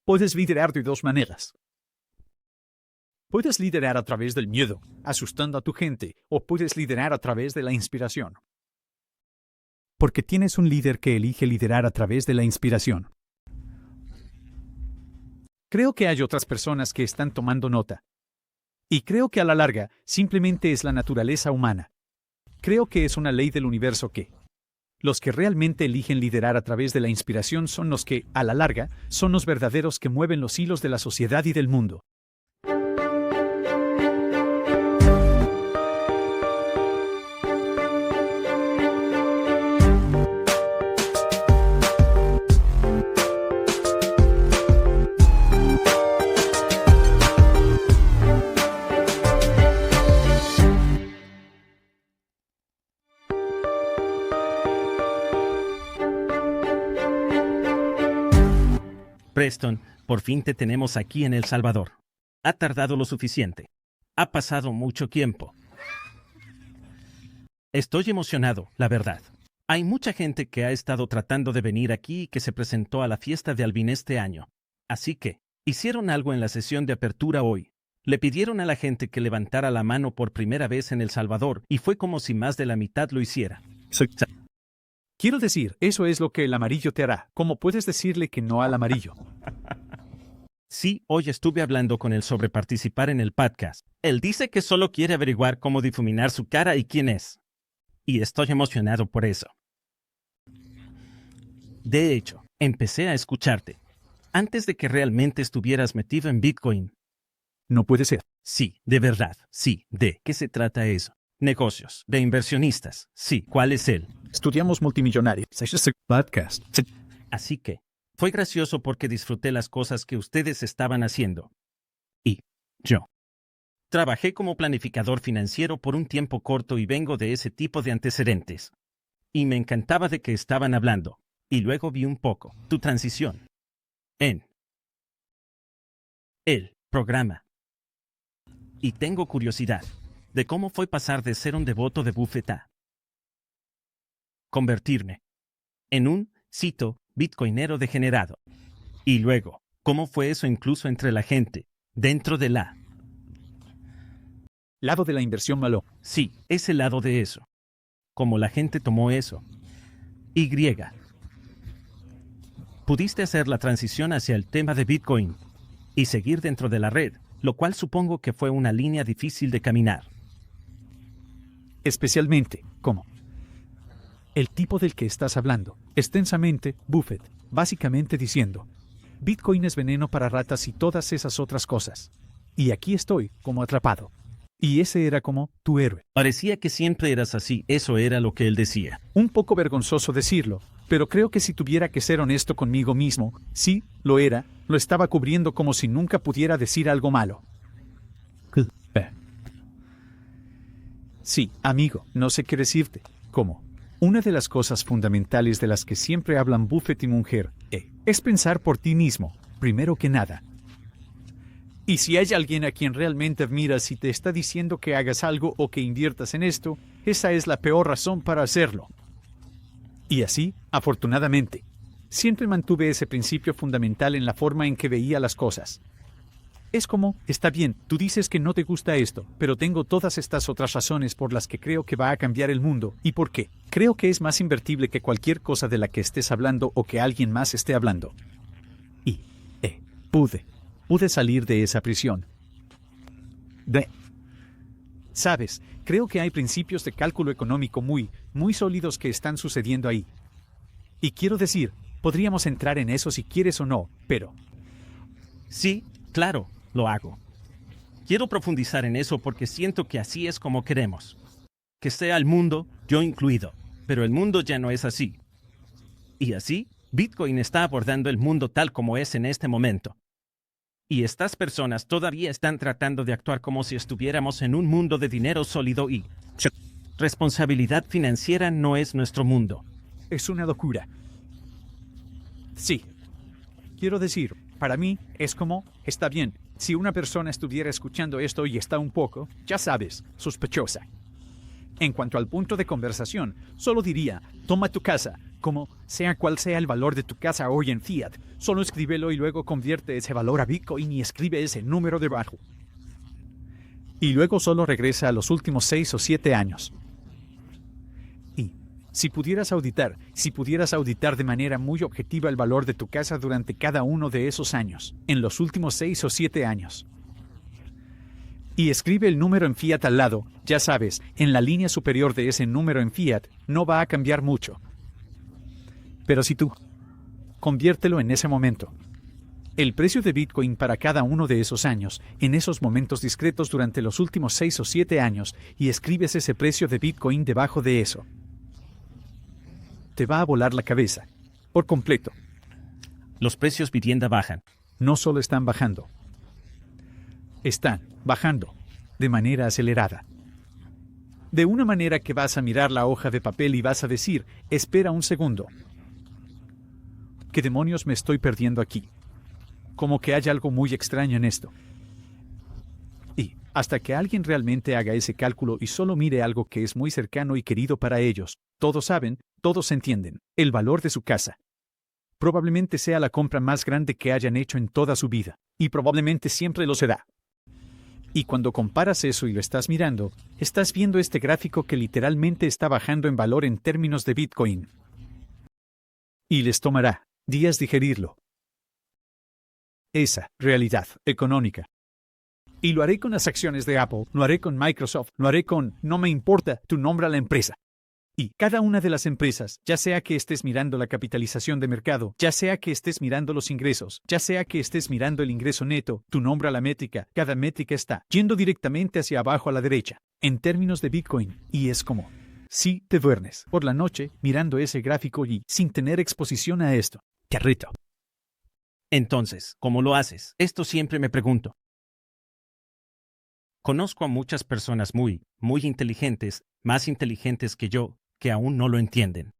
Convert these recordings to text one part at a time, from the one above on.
Puedes liderar de dos maneras. Puedes liderar a través del miedo, asustando a tu gente, o puedes liderar a través de la inspiración. Porque tienes un líder que elige liderar a través de la inspiración. Creo que hay otras personas que están tomando nota. Y creo que a la larga, simplemente es la naturaleza humana. Creo que es una ley del universo que los que realmente eligen liderar a través de la inspiración son los que, a la larga, son los verdaderos que mueven los hilos de la sociedad y del mundo. Preston, por fin te tenemos aquí en El Salvador. Ha tardado lo suficiente. Ha pasado mucho tiempo. Estoy emocionado, la verdad. Hay mucha gente que ha estado tratando de venir aquí y que se presentó a la fiesta de Alvin este año. Así que, hicieron algo en la sesión de apertura hoy. Le pidieron a la gente que levantara la mano por primera vez en El Salvador y fue como si más de la mitad lo hiciera. Quiero decir, eso es lo que el amarillo te hará. ¿Cómo puedes decirle que no al amarillo? Sí, hoy estuve hablando con él sobre participar en el podcast. Él dice que solo quiere averiguar cómo difuminar su cara y quién es. Y estoy emocionado por eso. De hecho, empecé a escucharte antes de que realmente estuvieras metido en Bitcoin. No puede ser. Sí, de verdad, sí. ¿De qué se trata eso? Negocios, de inversionistas. Sí, ¿cuál es él? Estudiamos multimillonarios. Podcast. Así que, fue gracioso porque disfruté las cosas que ustedes estaban haciendo. Y yo trabajé como planificador financiero por un tiempo corto y vengo de ese tipo de antecedentes. Y me encantaba de que estaban hablando. Y luego vi un poco tu transición en el programa. Y tengo curiosidad de cómo fue pasar de ser un devoto de Buffett a convertirme en un, cito, bitcoinero degenerado. Y luego, ¿cómo fue eso incluso entre la gente, dentro de la lado de la inversión malo? Sí, ese lado de eso. Cómo la gente tomó eso. Y. Pudiste hacer la transición hacia el tema de Bitcoin y seguir dentro de la red, lo cual supongo que fue una línea difícil de caminar. Especialmente, como el tipo del que estás hablando, extensamente, Buffett, básicamente diciendo, Bitcoin es veneno para ratas y todas esas otras cosas. Y aquí estoy, como atrapado. Y ese era como tu héroe. Parecía que siempre eras así, eso era lo que él decía. Un poco vergonzoso decirlo, pero creo que si tuviera que ser honesto conmigo mismo, sí, lo era, lo estaba cubriendo como si nunca pudiera decir algo malo. Sí, amigo, no sé qué decirte. ¿Cómo? Una de las cosas fundamentales de las que siempre hablan Buffett y mujer es pensar por ti mismo, primero que nada. Y si hay alguien a quien realmente admiras y te está diciendo que hagas algo o que inviertas en esto, esa es la peor razón para hacerlo. Y así, afortunadamente, siempre mantuve ese principio fundamental en la forma en que veía las cosas. Es como, está bien, tú dices que no te gusta esto, pero tengo todas estas otras razones por las que creo que va a cambiar el mundo. ¿Y por qué? Creo que es más invertible que cualquier cosa de la que estés hablando o que alguien más esté hablando. Y, pude salir de esa prisión. Sabes, creo que hay principios de cálculo económico muy sólidos que están sucediendo ahí. Y quiero decir, podríamos entrar en eso si quieres o no, pero... Sí, claro. Lo hago. Quiero profundizar en eso porque siento que así es como queremos. Que sea el mundo, yo incluido. Pero el mundo ya no es así. Y así, Bitcoin está abordando el mundo tal como es en este momento. Y estas personas todavía están tratando de actuar como si estuviéramos en un mundo de dinero sólido y... responsabilidad financiera no es nuestro mundo. Es una locura. Sí. Quiero decir, para mí es como, está bien, si una persona estuviera escuchando esto y está un poco, ya sabes, sospechosa. En cuanto al punto de conversación, solo diría, toma tu casa, Como sea cual sea el valor de tu casa hoy en fiat, solo escríbelo y luego convierte ese valor a Bitcoin y escribe ese número debajo. Y luego solo regresa a los últimos 6 o 7 años. Y si pudieras auditar de manera muy objetiva el valor de tu casa durante cada uno de esos años, en los últimos 6 o 7 años, y escribe el número en fiat al lado, ya sabes, en la línea superior de ese número en fiat, no va a cambiar mucho. Pero si tú conviértelo en ese momento, el precio de Bitcoin para cada uno de esos años, en esos momentos discretos durante los últimos 6 o 7 años, y escribes ese precio de Bitcoin debajo de eso, te va a volar la cabeza, por completo. Los precios vivienda bajan. No solo están bajando, están bajando de manera acelerada. De una manera que vas a mirar la hoja de papel y vas a decir, espera un segundo. ¿Qué demonios me estoy perdiendo aquí? Como que hay algo muy extraño en esto. Y hasta que alguien realmente haga ese cálculo y solo mire algo que es muy cercano y querido para ellos, todos saben, todos entienden, el valor de su casa. Probablemente sea la compra más grande que hayan hecho en toda su vida, y probablemente siempre lo será. Y cuando comparas eso y lo estás mirando, estás viendo este gráfico que literalmente está bajando en valor en términos de Bitcoin. Y les tomará días digerirlo. Esa realidad económica. Y lo haré con las acciones de Apple, lo haré con Microsoft, lo haré con, no me importa, tu nombre a la empresa. Y cada una de las empresas, ya sea que estés mirando la capitalización de mercado, ya sea que estés mirando los ingresos, ya sea que estés mirando el ingreso neto, tu nombre a la métrica, cada métrica está yendo directamente hacia abajo a la derecha, en términos de Bitcoin, y es como, si te duermes por la noche mirando ese gráfico y sin tener exposición a esto, te reto. Entonces, ¿cómo lo haces? Esto siempre me pregunto. Conozco a muchas personas muy inteligentes, más inteligentes que yo, que aún no lo entienden.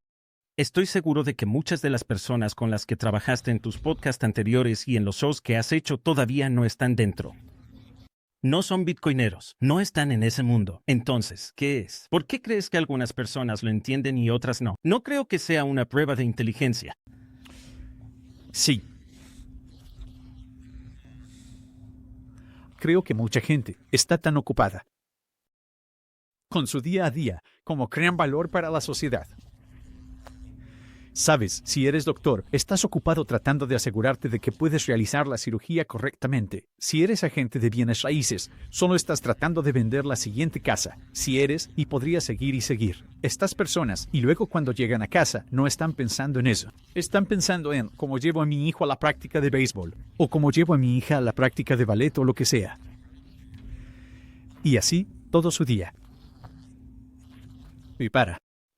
Estoy seguro de que muchas de las personas con las que trabajaste en tus podcasts anteriores y en los shows que has hecho todavía no están dentro. No son bitcoineros, no están en ese mundo. Entonces, ¿qué es? ¿Por qué crees que algunas personas lo entienden y otras no? No creo que sea una prueba de inteligencia. Sí. Creo que mucha gente está tan ocupada con su día a día como crean valor para la sociedad. Sabes, si eres doctor, estás ocupado tratando de asegurarte de que puedes realizar la cirugía correctamente. Si eres agente de bienes raíces, solo estás tratando de vender la siguiente casa. Si eres, y podrías seguir y seguir. Estas personas, y luego cuando llegan a casa, no están pensando en eso. Están pensando en cómo llevo a mi hijo a la práctica de béisbol, o cómo llevo a mi hija a la práctica de ballet o lo que sea. Y así, todo su día. Y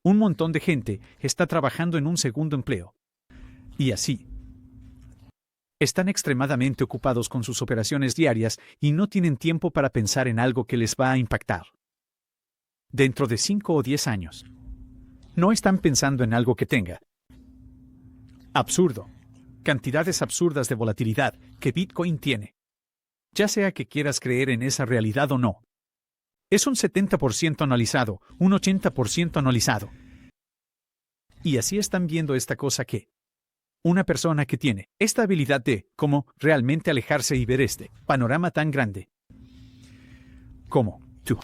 un montón de gente está trabajando en un segundo empleo. Y así. Están extremadamente ocupados con sus operaciones diarias y no tienen tiempo para pensar en algo que les va a impactar dentro de 5 o 10 años. No están pensando en algo que tenga absurdo, cantidades absurdas de volatilidad que Bitcoin tiene. Ya sea que quieras creer en esa realidad o no. Es un 70% analizado, un 80% analizado. Y así están viendo esta cosa que una persona que tiene esta habilidad de cómo realmente alejarse y ver este panorama tan grande como tú.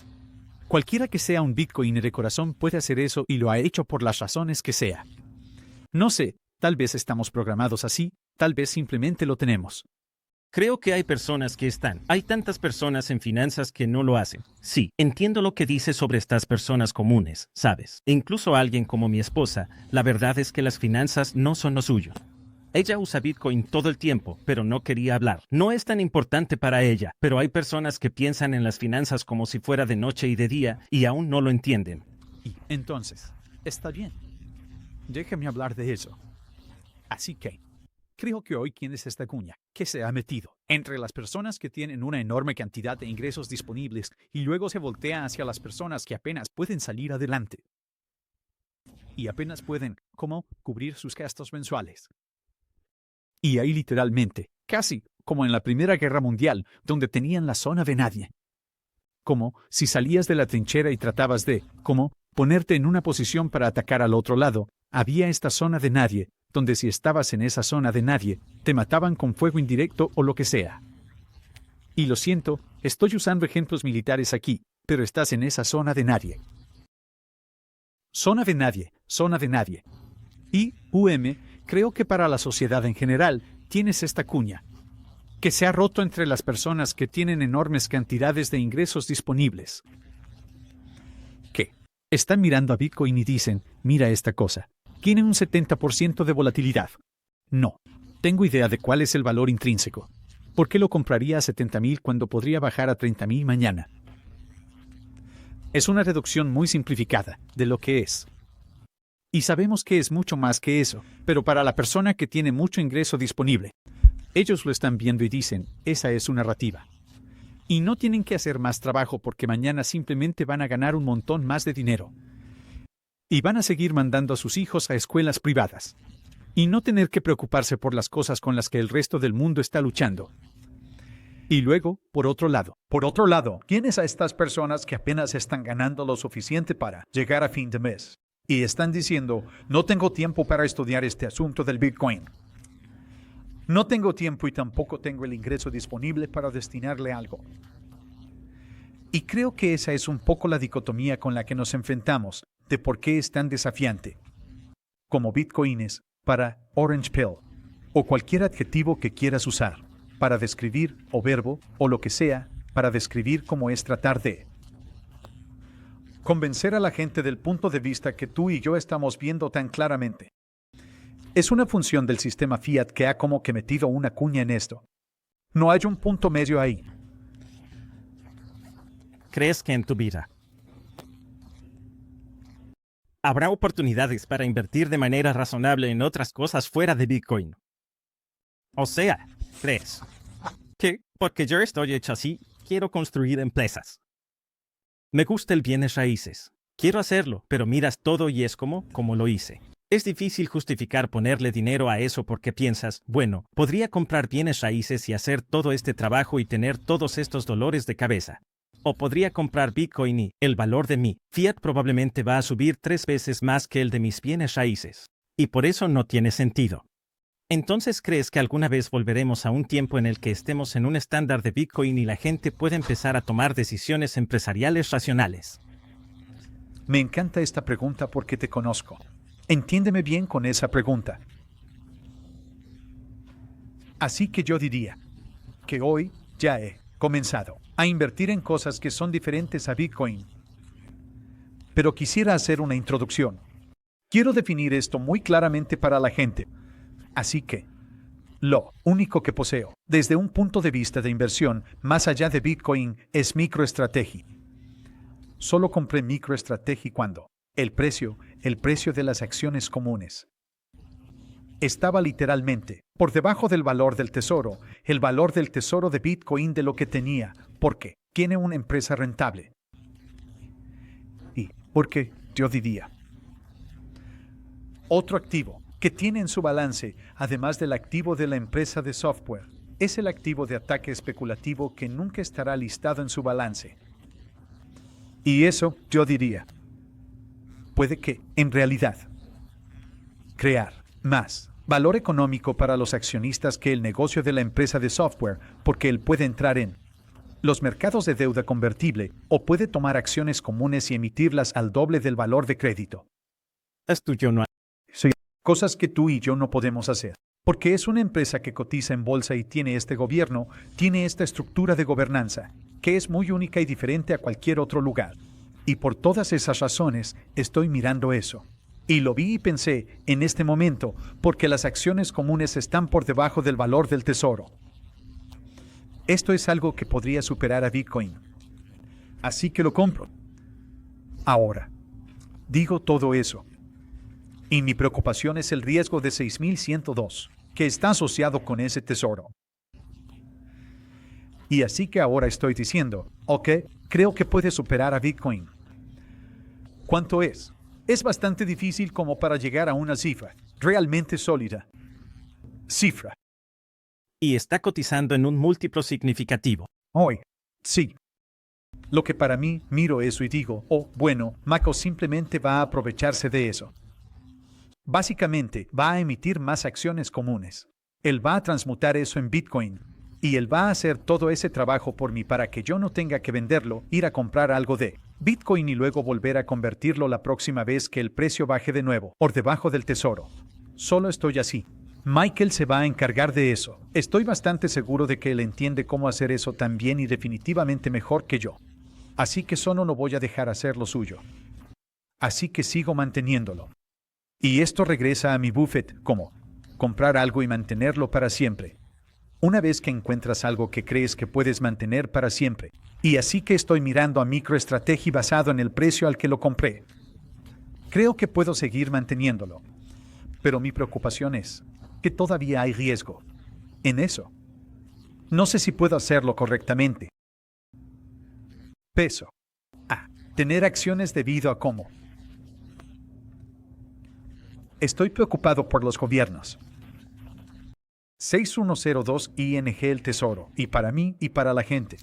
Cualquiera que sea un Bitcoiner de corazón puede hacer eso y lo ha hecho por las razones que sea. No sé, tal vez estamos programados así, tal vez simplemente lo tenemos. Creo que hay personas que están. Hay tantas personas en finanzas que no lo hacen. Sí, entiendo lo que dices sobre estas personas comunes, ¿sabes? E incluso alguien como mi esposa, la verdad es que las finanzas no son lo suyo. Ella usa Bitcoin todo el tiempo, pero no quería hablar. No es tan importante para ella, pero hay personas que piensan en las finanzas como si fuera de noche y de día y aún no lo entienden. Y entonces, está bien. Déjame hablar de eso. Así que creo que hoy quién es esta cuña que se ha metido entre las personas que tienen una enorme cantidad de ingresos disponibles y luego se voltea hacia las personas que apenas pueden salir adelante. Y apenas pueden, ¿cómo?, cubrir sus gastos mensuales. Y ahí literalmente, casi como en la Primera Guerra Mundial, donde tenían la zona de nadie. Como si salías de la trinchera y tratabas de, ¿cómo?, ponerte en una posición para atacar al otro lado, Había esta zona de nadie, donde si estabas en esa zona de nadie, te mataban con fuego indirecto o lo que sea. Y lo siento, estoy usando ejemplos militares aquí, pero estás en esa zona de nadie. Zona de nadie, zona de nadie. Y, creo que para la sociedad en general, tienes esta cuña, que se ha roto entre las personas que tienen enormes cantidades de ingresos disponibles. ¿Qué? Están mirando a Bitcoin y dicen, mira esta cosa, tiene un 70% de volatilidad. No, tengo idea de cuál es el valor intrínseco. ¿Por qué lo compraría a 70.000 cuando podría bajar a 30.000 mañana? Es una reducción muy simplificada de lo que es. Y sabemos que es mucho más que eso, pero para la persona que tiene mucho ingreso disponible, ellos lo están viendo y dicen, esa es su narrativa. Y no tienen que hacer más trabajo porque mañana simplemente van a ganar un montón más de dinero. Y van a seguir mandando a sus hijos a escuelas privadas. Y no tener que preocuparse por las cosas con las que el resto del mundo está luchando. Y luego, por otro lado, tienes a estas personas que apenas están ganando lo suficiente para llegar a fin de mes. Y están diciendo, no tengo tiempo para estudiar este asunto del Bitcoin. No tengo tiempo y tampoco tengo el ingreso disponible para destinarle algo. Y creo que esa es un poco la dicotomía con la que nos enfrentamos, de por qué es tan desafiante. Como Bitcoines, para Orange Pill, o cualquier adjetivo que quieras usar, para describir, o verbo, o lo que sea, para describir cómo es tratar de convencer a la gente del punto de vista que tú y yo estamos viendo tan claramente. Es una función del sistema fiat que ha como que metido una cuña en esto. No hay un punto medio ahí. ¿Crees que en tu vida habrá oportunidades para invertir de manera razonable en otras cosas fuera de Bitcoin? O sea, ¿crees que porque yo estoy hecho así, quiero construir empresas? Me gusta el bienes raíces. Quiero hacerlo, pero miras todo y es como lo hice. Es difícil justificar ponerle dinero a eso porque piensas, bueno, podría comprar bienes raíces y hacer todo este trabajo y tener todos estos dolores de cabeza. O podría comprar Bitcoin y el valor de mi fiat probablemente va a subir 3 veces más que el de mis bienes raíces. Y por eso no tiene sentido. Entonces, ¿crees que alguna vez volveremos a un tiempo en el que estemos en un estándar de Bitcoin y la gente pueda empezar a tomar decisiones empresariales racionales? Me encanta esta pregunta porque te conozco. Entiéndeme bien con esa pregunta. Así que yo diría que hoy ya he comenzado a invertir en cosas que son diferentes a Bitcoin. Pero quisiera hacer una introducción. Quiero definir esto muy claramente para la gente. Así que, lo único que poseo, desde un punto de vista de inversión, más allá de Bitcoin, es MicroStrategy. Solo compré MicroStrategy cuando el precio de las acciones comunes estaba literalmente por debajo del valor del tesoro, el valor del tesoro de Bitcoin de lo que tenía, porque tiene una empresa rentable. Y porque, yo diría, otro activo que tiene en su balance, además del activo de la empresa de software, es el activo de ataque especulativo que nunca estará listado en su balance. Y eso, yo diría, puede que, en realidad, crear más valor económico para los accionistas que el negocio de la empresa de software, porque él puede entrar en los mercados de deuda convertible o puede tomar acciones comunes y emitirlas al doble del valor de crédito. Esto yo no. Sí, cosas que tú y yo no podemos hacer. Porque es una empresa que cotiza en bolsa y tiene este gobierno, tiene esta estructura de gobernanza, que es muy única y diferente a cualquier otro lugar. Y por todas esas razones estoy mirando eso. Y lo vi y pensé, en este momento, porque las acciones comunes están por debajo del valor del tesoro. Esto es algo que podría superar a Bitcoin. Así que lo compro. Ahora, digo todo eso. Y mi preocupación es el riesgo de 6102, que está asociado con ese tesoro. Y así que ahora estoy diciendo, ok, creo que puede superar a Bitcoin. ¿Cuánto es? Es bastante difícil como para llegar a una cifra realmente sólida. Cifra. Y está cotizando en un múltiplo significativo. Hoy, sí. Lo que para mí, miro eso y digo, oh, bueno, Mako simplemente va a aprovecharse de eso. Básicamente, va a emitir más acciones comunes. Él va a transmutar eso en Bitcoin. Y él va a hacer todo ese trabajo por mí para que yo no tenga que venderlo, ir a comprar algo de Bitcoin y luego volver a convertirlo la próxima vez que el precio baje de nuevo, por debajo del tesoro. Solo estoy así. Michael se va a encargar de eso. Estoy bastante seguro de que él entiende cómo hacer eso tan bien y definitivamente mejor que yo. Así que solo no voy a dejar hacer lo suyo. Así que sigo manteniéndolo. Y esto regresa a mi Buffett como comprar algo y mantenerlo para siempre. Una vez que encuentras algo que crees que puedes mantener para siempre. Y así que estoy mirando a MicroStrategy basado en el precio al que lo compré. Creo que puedo seguir manteniéndolo. Pero mi preocupación es que todavía hay riesgo en eso. No sé si puedo hacerlo correctamente. Peso. Tener acciones debido a cómo. Estoy preocupado por los gobiernos. 6102 ING el Tesoro, y para mí y para la gente.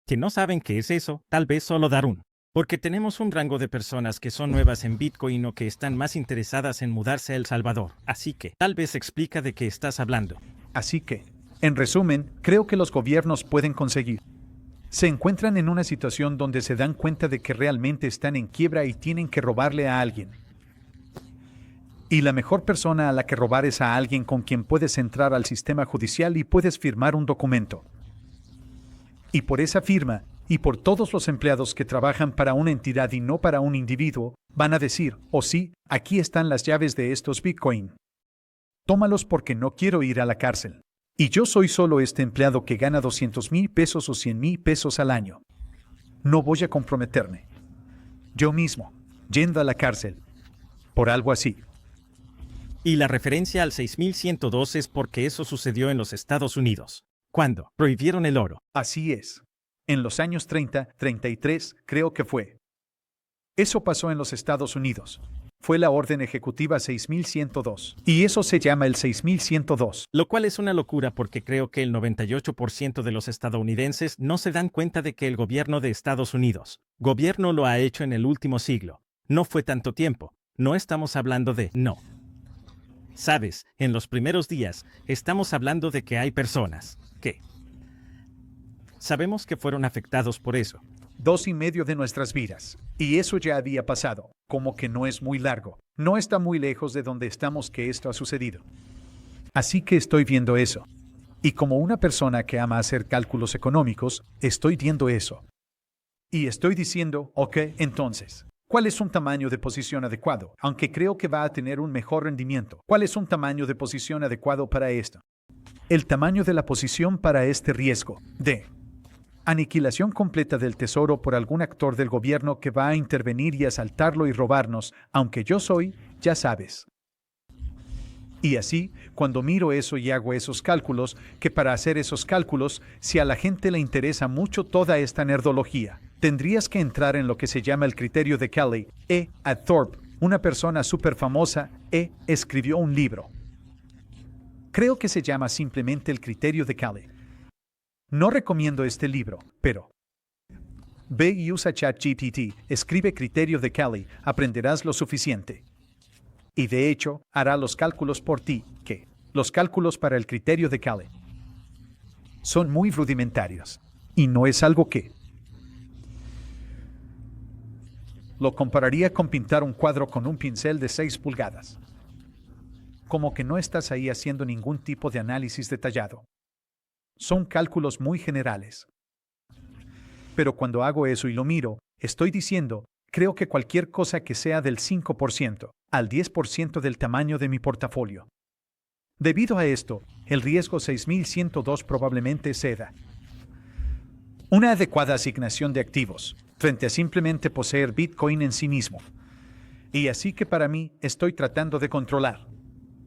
Si no saben qué es eso, tal vez solo dar un. Porque tenemos un rango de personas que son nuevas en Bitcoin o que están más interesadas en mudarse a El Salvador. Así que, tal vez explica de qué estás hablando. Así que, en resumen, creo que los gobiernos pueden conseguir. Se encuentran en una situación donde se dan cuenta de que realmente están en quiebra y tienen que robarle a alguien. Y la mejor persona a la que robar es a alguien con quien puedes entrar al sistema judicial y puedes firmar un documento. Y por esa firma, y por todos los empleados que trabajan para una entidad y no para un individuo, van a decir, oh sí, aquí están las llaves de estos Bitcoin. Tómalos porque no quiero ir a la cárcel. Y yo soy solo este empleado que gana 200,000 pesos o 100,000 pesos al año. No voy a comprometerme. Yo mismo, yendo a la cárcel. Por algo así. Y la referencia al 6102 es porque eso sucedió en los Estados Unidos. ¿Cuándo? Prohibieron el oro. Así es. En los años 30, 33, creo que fue. Eso pasó en los Estados Unidos. Fue la Orden Ejecutiva 6102. Y eso se llama el 6102. Lo cual es una locura porque creo que el 98% de los estadounidenses no se dan cuenta de que el gobierno de Estados Unidos, gobierno lo ha hecho en el último siglo. No fue tanto tiempo. No estamos hablando de no. Sabes, en los primeros días, estamos hablando de que hay personas que sabemos que fueron afectados por eso. 2,5 de nuestras vidas. Y eso ya había pasado. Como que no es muy largo. No está muy lejos de donde estamos que esto ha sucedido. Así que estoy viendo eso. Y como una persona que ama hacer cálculos económicos, estoy viendo eso. Y estoy diciendo, ok, entonces, ¿cuál es un tamaño de posición adecuado? Aunque creo que va a tener un mejor rendimiento. ¿Cuál es un tamaño de posición adecuado para esto? El tamaño de la posición para este riesgo de aniquilación completa del tesoro por algún actor del gobierno que va a intervenir y asaltarlo y robarnos, aunque yo soy, ya sabes. Y así, cuando miro eso y hago esos cálculos, que para hacer esos cálculos, si a la gente le interesa mucho toda esta nerdología, tendrías que entrar en lo que se llama el criterio de Kelly. Thorpe, una persona súper famosa, escribió un libro. Creo que se llama simplemente el criterio de Kelly. No recomiendo este libro, pero ve y usa ChatGPT, escribe criterio de Kelly, aprenderás lo suficiente. Y de hecho, hará los cálculos por ti, que los cálculos para el criterio de Kelly son muy rudimentarios. Y no es algo que lo compararía con pintar un cuadro con un pincel de 6 pulgadas. Como que no estás ahí haciendo ningún tipo de análisis detallado. Son cálculos muy generales. Pero cuando hago eso y lo miro, estoy diciendo, creo que cualquier cosa que sea del 5% al 10% del tamaño de mi portafolio. Debido a esto, el riesgo 6102 probablemente ceda. Una adecuada asignación de activos, frente a simplemente poseer Bitcoin en sí mismo. Y así que para mí, estoy tratando de controlar.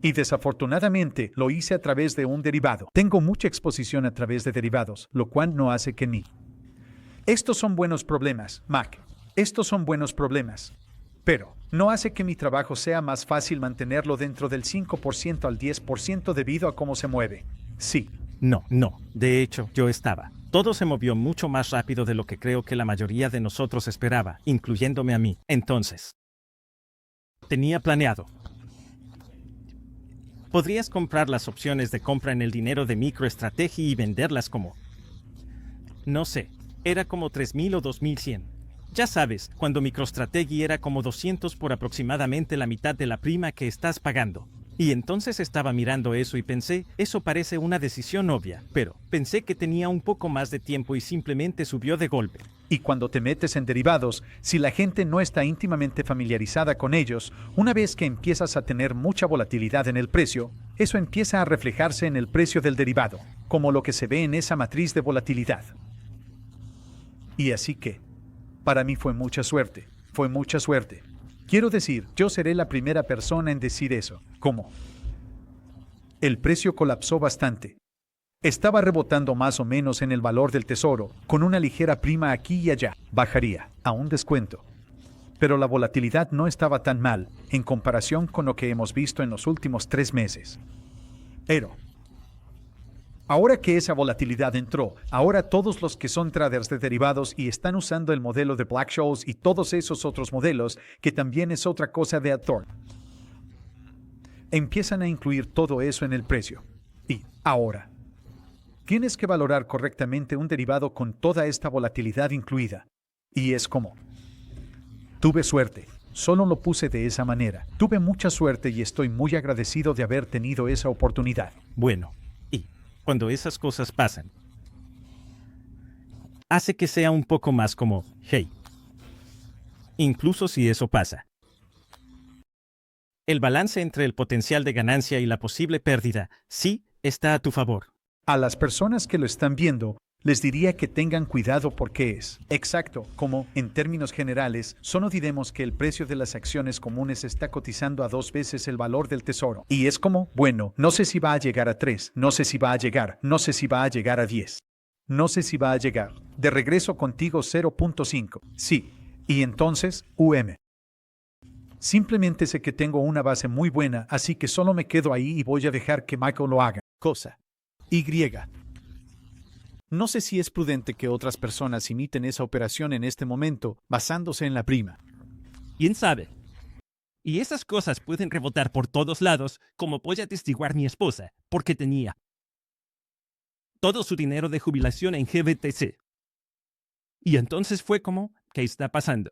Y desafortunadamente lo hice a través de un derivado. Tengo mucha exposición a través de derivados, lo cual no hace que ni. Estos son buenos problemas, Mac. Estos son buenos problemas. Pero no hace que mi trabajo sea más fácil mantenerlo dentro del 5% al 10% debido a cómo se mueve. Sí. No. De hecho, yo estaba. Todo se movió mucho más rápido de lo que creo que la mayoría de nosotros esperaba, incluyéndome a mí. Entonces, tenía planeado Podrías comprar las opciones de compra en el dinero de MicroStrategy y venderlas como... No sé, era como 3.000 o 2.100. Ya sabes, cuando MicroStrategy era como 200 por aproximadamente la mitad de la prima que estás pagando. Y entonces estaba mirando eso y pensé, eso parece una decisión obvia, pero pensé que tenía un poco más de tiempo y simplemente subió de golpe. Y cuando te metes en derivados, si la gente no está íntimamente familiarizada con ellos, una vez que empiezas a tener mucha volatilidad en el precio, eso empieza a reflejarse en el precio del derivado, como lo que se ve en esa matriz de volatilidad. Y así que, para mí fue mucha suerte. Quiero decir, yo seré la primera persona en decir eso. ¿Cómo? El precio colapsó bastante. Estaba rebotando más o menos en el valor del tesoro, con una ligera prima aquí y allá. Bajaría, a un descuento. Pero la volatilidad no estaba tan mal, en comparación con lo que hemos visto en los últimos 3 meses. Pero, ahora que esa volatilidad entró, ahora todos los que son traders de derivados y están usando el modelo de Black-Scholes y todos esos otros modelos, que también es otra cosa de Thorne, empiezan a incluir todo eso en el precio. Y ahora, tienes que valorar correctamente un derivado con toda esta volatilidad incluida. Y es como, tuve suerte. Solo lo puse de esa manera. Tuve mucha suerte y estoy muy agradecido de haber tenido esa oportunidad. Bueno, y cuando esas cosas pasan, hace que sea un poco más como, hey, incluso si eso pasa. El balance entre el potencial de ganancia y la posible pérdida sí está a tu favor. A las personas que lo están viendo, les diría que tengan cuidado porque es exacto, como, en términos generales, solo diremos que el precio de las acciones comunes está cotizando a 2 veces el valor del tesoro. Y es como, bueno, no sé si va a llegar a 3, no sé si va a llegar a 10. No sé si va a llegar. De regreso contigo 0.5. Sí. Y entonces, Simplemente sé que tengo una base muy buena, así que solo me quedo ahí y voy a dejar que Michael lo haga. Cosa. Y. No sé si es prudente que otras personas imiten esa operación en este momento, basándose en la prima. ¿Quién sabe? Y esas cosas pueden rebotar por todos lados, como voy a atestiguar mi esposa, porque tenía todo su dinero de jubilación en GBTC. Y entonces fue como, ¿qué está pasando?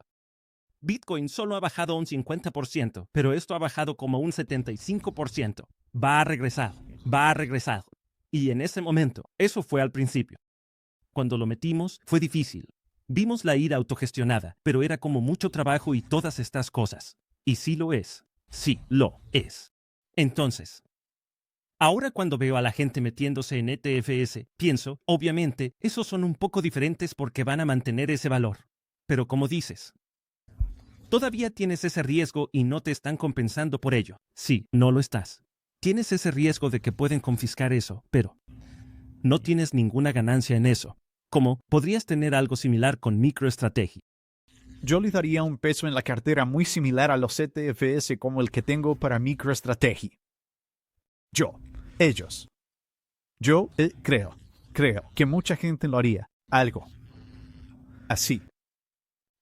Bitcoin solo ha bajado un 50%, pero esto ha bajado como un 75%. Va a regresar. Y en ese momento, eso fue al principio. Cuando lo metimos, fue difícil. Vimos la ira autogestionada, pero era como mucho trabajo y todas estas cosas. Y sí lo es. Entonces, ahora cuando veo a la gente metiéndose en ETFs, pienso, obviamente, esos son un poco diferentes porque van a mantener ese valor. Pero como dices, todavía tienes ese riesgo y no te están compensando por ello. Sí, no lo estás. Tienes ese riesgo de que pueden confiscar eso, pero no tienes ninguna ganancia en eso. Como podrías tener algo similar con MicroStrategy. Yo le daría un peso en la cartera muy similar a los ETFs como el que tengo para MicroStrategy. Ellos. Yo creo que mucha gente lo haría. Algo así.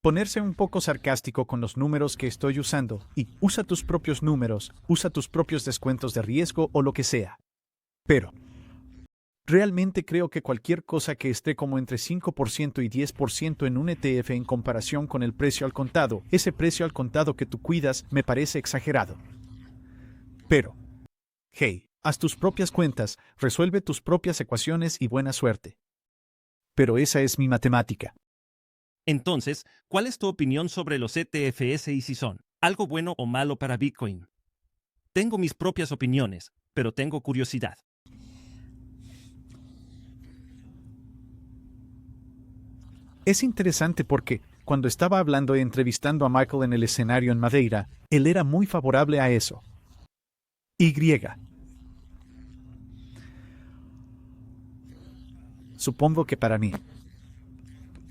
Ponerse un poco sarcástico con los números que estoy usando y usa tus propios números, usa tus propios descuentos de riesgo o lo que sea. Pero realmente creo que cualquier cosa que esté como entre 5% y 10% en un ETF en comparación con el precio al contado, ese precio al contado que tú cuidas, me parece exagerado. Pero, hey, haz tus propias cuentas, resuelve tus propias ecuaciones y buena suerte. Pero esa es mi matemática. Entonces, ¿cuál es tu opinión sobre los ETFs y si son algo bueno o malo para Bitcoin? Tengo mis propias opiniones, pero tengo curiosidad. Es interesante porque, cuando estaba hablando y entrevistando a Michael en el escenario en Madeira, él era muy favorable a eso. Supongo que para mí.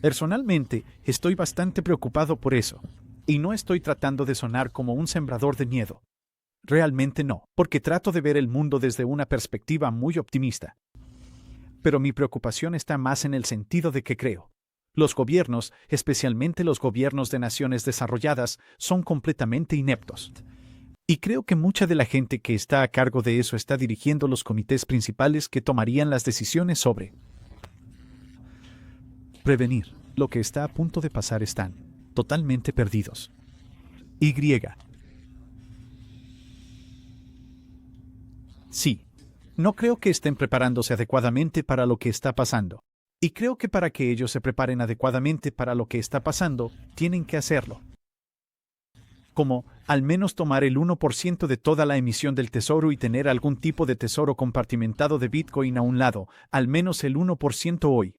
Personalmente, estoy bastante preocupado por eso, y no estoy tratando de sonar como un sembrador de miedo. Realmente no, porque trato de ver el mundo desde una perspectiva muy optimista. Pero mi preocupación está más en el sentido de que creo. Los gobiernos, especialmente los gobiernos de naciones desarrolladas, son completamente ineptos. Y creo que mucha de la gente que está a cargo de eso está dirigiendo los comités principales que tomarían las decisiones sobre prevenir lo que está a punto de pasar. Están totalmente perdidos. Y. Sí. No creo que estén preparándose adecuadamente para lo que está pasando. Y creo que para que ellos se preparen adecuadamente para lo que está pasando, tienen que hacerlo. Como, al menos tomar el 1% de toda la emisión del tesoro y tener algún tipo de tesoro compartimentado de Bitcoin a un lado, al menos el 1% hoy.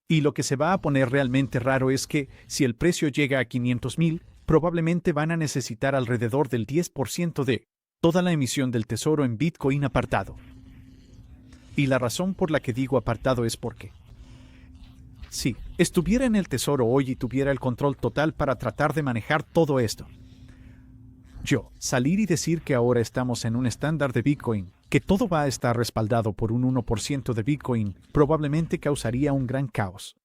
Y lo que se va a poner realmente raro es que, si el precio llega a 500,000, probablemente van a necesitar alrededor del 10% de toda la emisión del tesoro en Bitcoin apartado. Y la razón por la que digo apartado es porque, si estuviera en el tesoro hoy y tuviera el control total para tratar de manejar todo esto, yo salir y decir que ahora estamos en un estándar de Bitcoin, que todo va a estar respaldado por un 1% de Bitcoin, probablemente causaría un gran caos.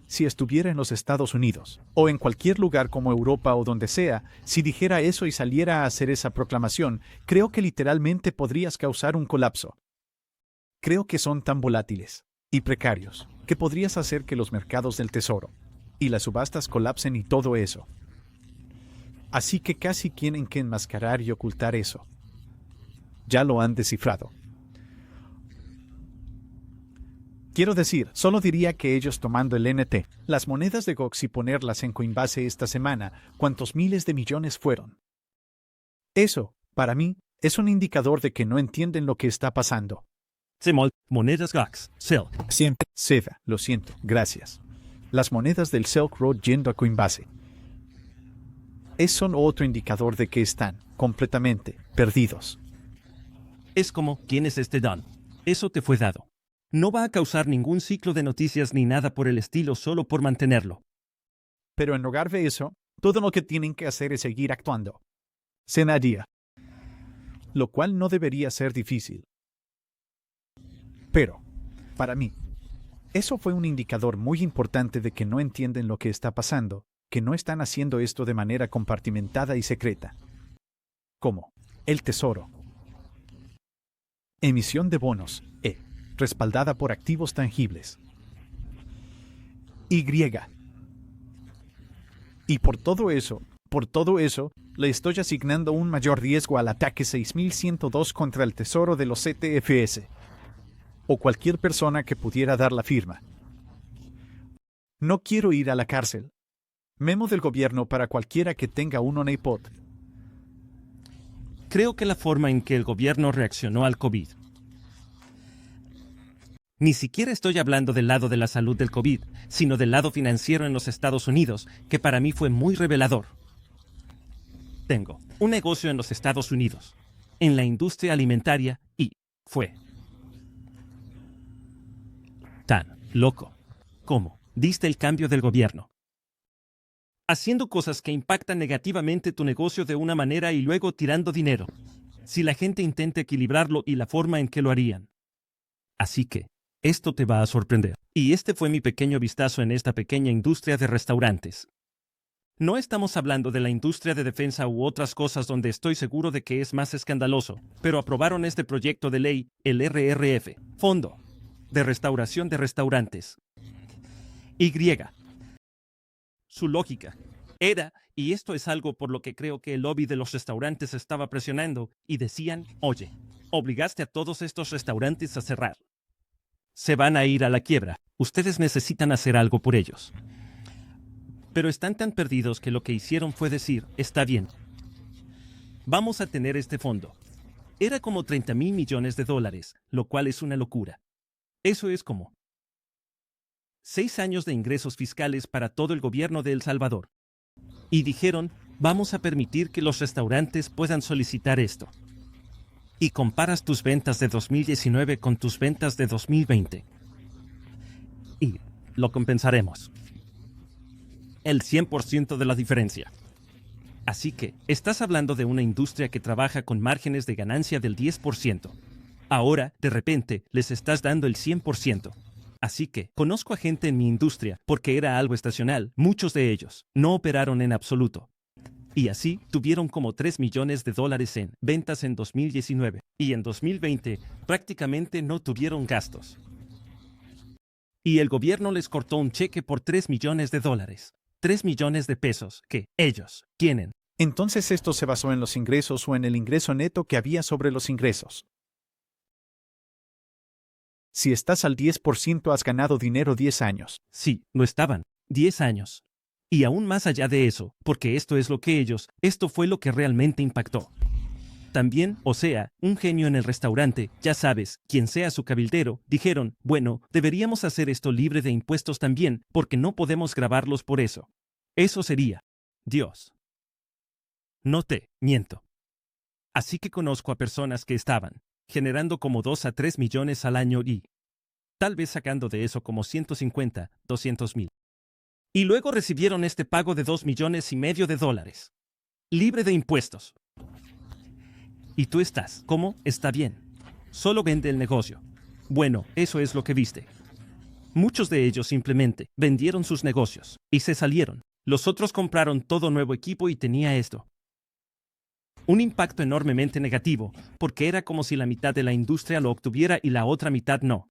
Si estuviera en los Estados Unidos, o en cualquier lugar como Europa o donde sea, si dijera eso y saliera a hacer esa proclamación, creo que literalmente podrías causar un colapso. Creo que son tan volátiles y precarios que podrías hacer que los mercados del tesoro y las subastas colapsen y todo eso. Así que casi tienen que enmascarar y ocultar eso. Ya lo han descifrado. Quiero decir, solo diría que ellos tomando el NT, las monedas de Gox y ponerlas en Coinbase esta semana, ¿cuántos miles de millones fueron? Eso, para mí, es un indicador de que no entienden lo que está pasando. Simol, monedas GAX, Silk. Siempre, Seda, lo siento, gracias. Las monedas del Silk Road yendo a Coinbase. Son otro indicador de que están completamente perdidos. Es como, ¿quién es este Don? Eso te fue dado. No va a causar ningún ciclo de noticias ni nada por el estilo solo por mantenerlo. Pero en lugar de eso, todo lo que tienen que hacer es seguir actuando. Cenaría. Lo cual no debería ser difícil. Pero, para mí, eso fue un indicador muy importante de que no entienden lo que está pasando, que no están haciendo esto de manera compartimentada y secreta. Como el tesoro. Emisión de bonos, respaldada por activos tangibles. Y. Y por todo eso, le estoy asignando un mayor riesgo al ataque 6102 contra el tesoro de los ETFs. O cualquier persona que pudiera dar la firma. No quiero ir a la cárcel. Memo del gobierno para cualquiera que tenga un honeypot. Creo que la forma en que el gobierno reaccionó al COVID. Ni siquiera estoy hablando del lado de la salud del COVID, sino del lado financiero en los Estados Unidos, que para mí fue muy revelador. Tengo un negocio en los Estados Unidos, en la industria alimentaria, y fue tan loco como diste el cambio del gobierno. Haciendo cosas que impactan negativamente tu negocio de una manera y luego tirando dinero. Si la gente intenta equilibrarlo y la forma en que lo harían. Así que, esto te va a sorprender. Y este fue mi pequeño vistazo en esta pequeña industria de restaurantes. No estamos hablando de la industria de defensa u otras cosas donde estoy seguro de que es más escandaloso, pero aprobaron este proyecto de ley, el RRF, Fondo de Restauración de Restaurantes. Y. Su lógica era, y esto es algo por lo que creo que el lobby de los restaurantes estaba presionando, y decían, oye, obligaste a todos estos restaurantes a cerrar. Se van a ir a la quiebra. Ustedes necesitan hacer algo por ellos. Pero están tan perdidos que lo que hicieron fue decir, está bien. Vamos a tener este fondo. Era como $30,000 millones, lo cual es una locura. Eso es como 6 años de ingresos fiscales para todo el gobierno de El Salvador. Y dijeron, vamos a permitir que los restaurantes puedan solicitar esto. Y comparas tus ventas de 2019 con tus ventas de 2020. Y lo compensaremos. El 100% de la diferencia. Así que, estás hablando de una industria que trabaja con márgenes de ganancia del 10%. Ahora, de repente, les estás dando el 100%. Así que, conozco a gente en mi industria, porque era algo estacional, muchos de ellos no operaron en absoluto. Y así tuvieron como $3 millones en ventas en 2019. Y en 2020 prácticamente no tuvieron gastos. Y el gobierno les cortó un cheque por $3 millones. $3 millones que ellos tienen. Entonces esto se basó en los ingresos o en el ingreso neto que había sobre los ingresos. Si estás al 10% has ganado dinero 10 años. Sí, lo estaban. 10 años. Y aún más allá de eso, porque esto fue lo que realmente impactó. También, o sea, un genio en el restaurante, ya sabes, quien sea su cabildero, dijeron, bueno, deberíamos hacer esto libre de impuestos también, porque no podemos grabarlos por eso. Eso sería Dios. No te miento. Así que conozco a personas que estaban generando como 2 a 3 millones al año y tal vez sacando de eso como 150, 200 mil. Y luego recibieron este pago de $2,5 millones. Libre de impuestos. Y tú estás, ¿cómo? Está bien. Solo vende el negocio. Bueno, eso es lo que viste. Muchos de ellos simplemente vendieron sus negocios y se salieron. Los otros compraron todo nuevo equipo y tenía esto. Un impacto enormemente negativo, porque era como si la mitad de la industria lo obtuviera y la otra mitad no.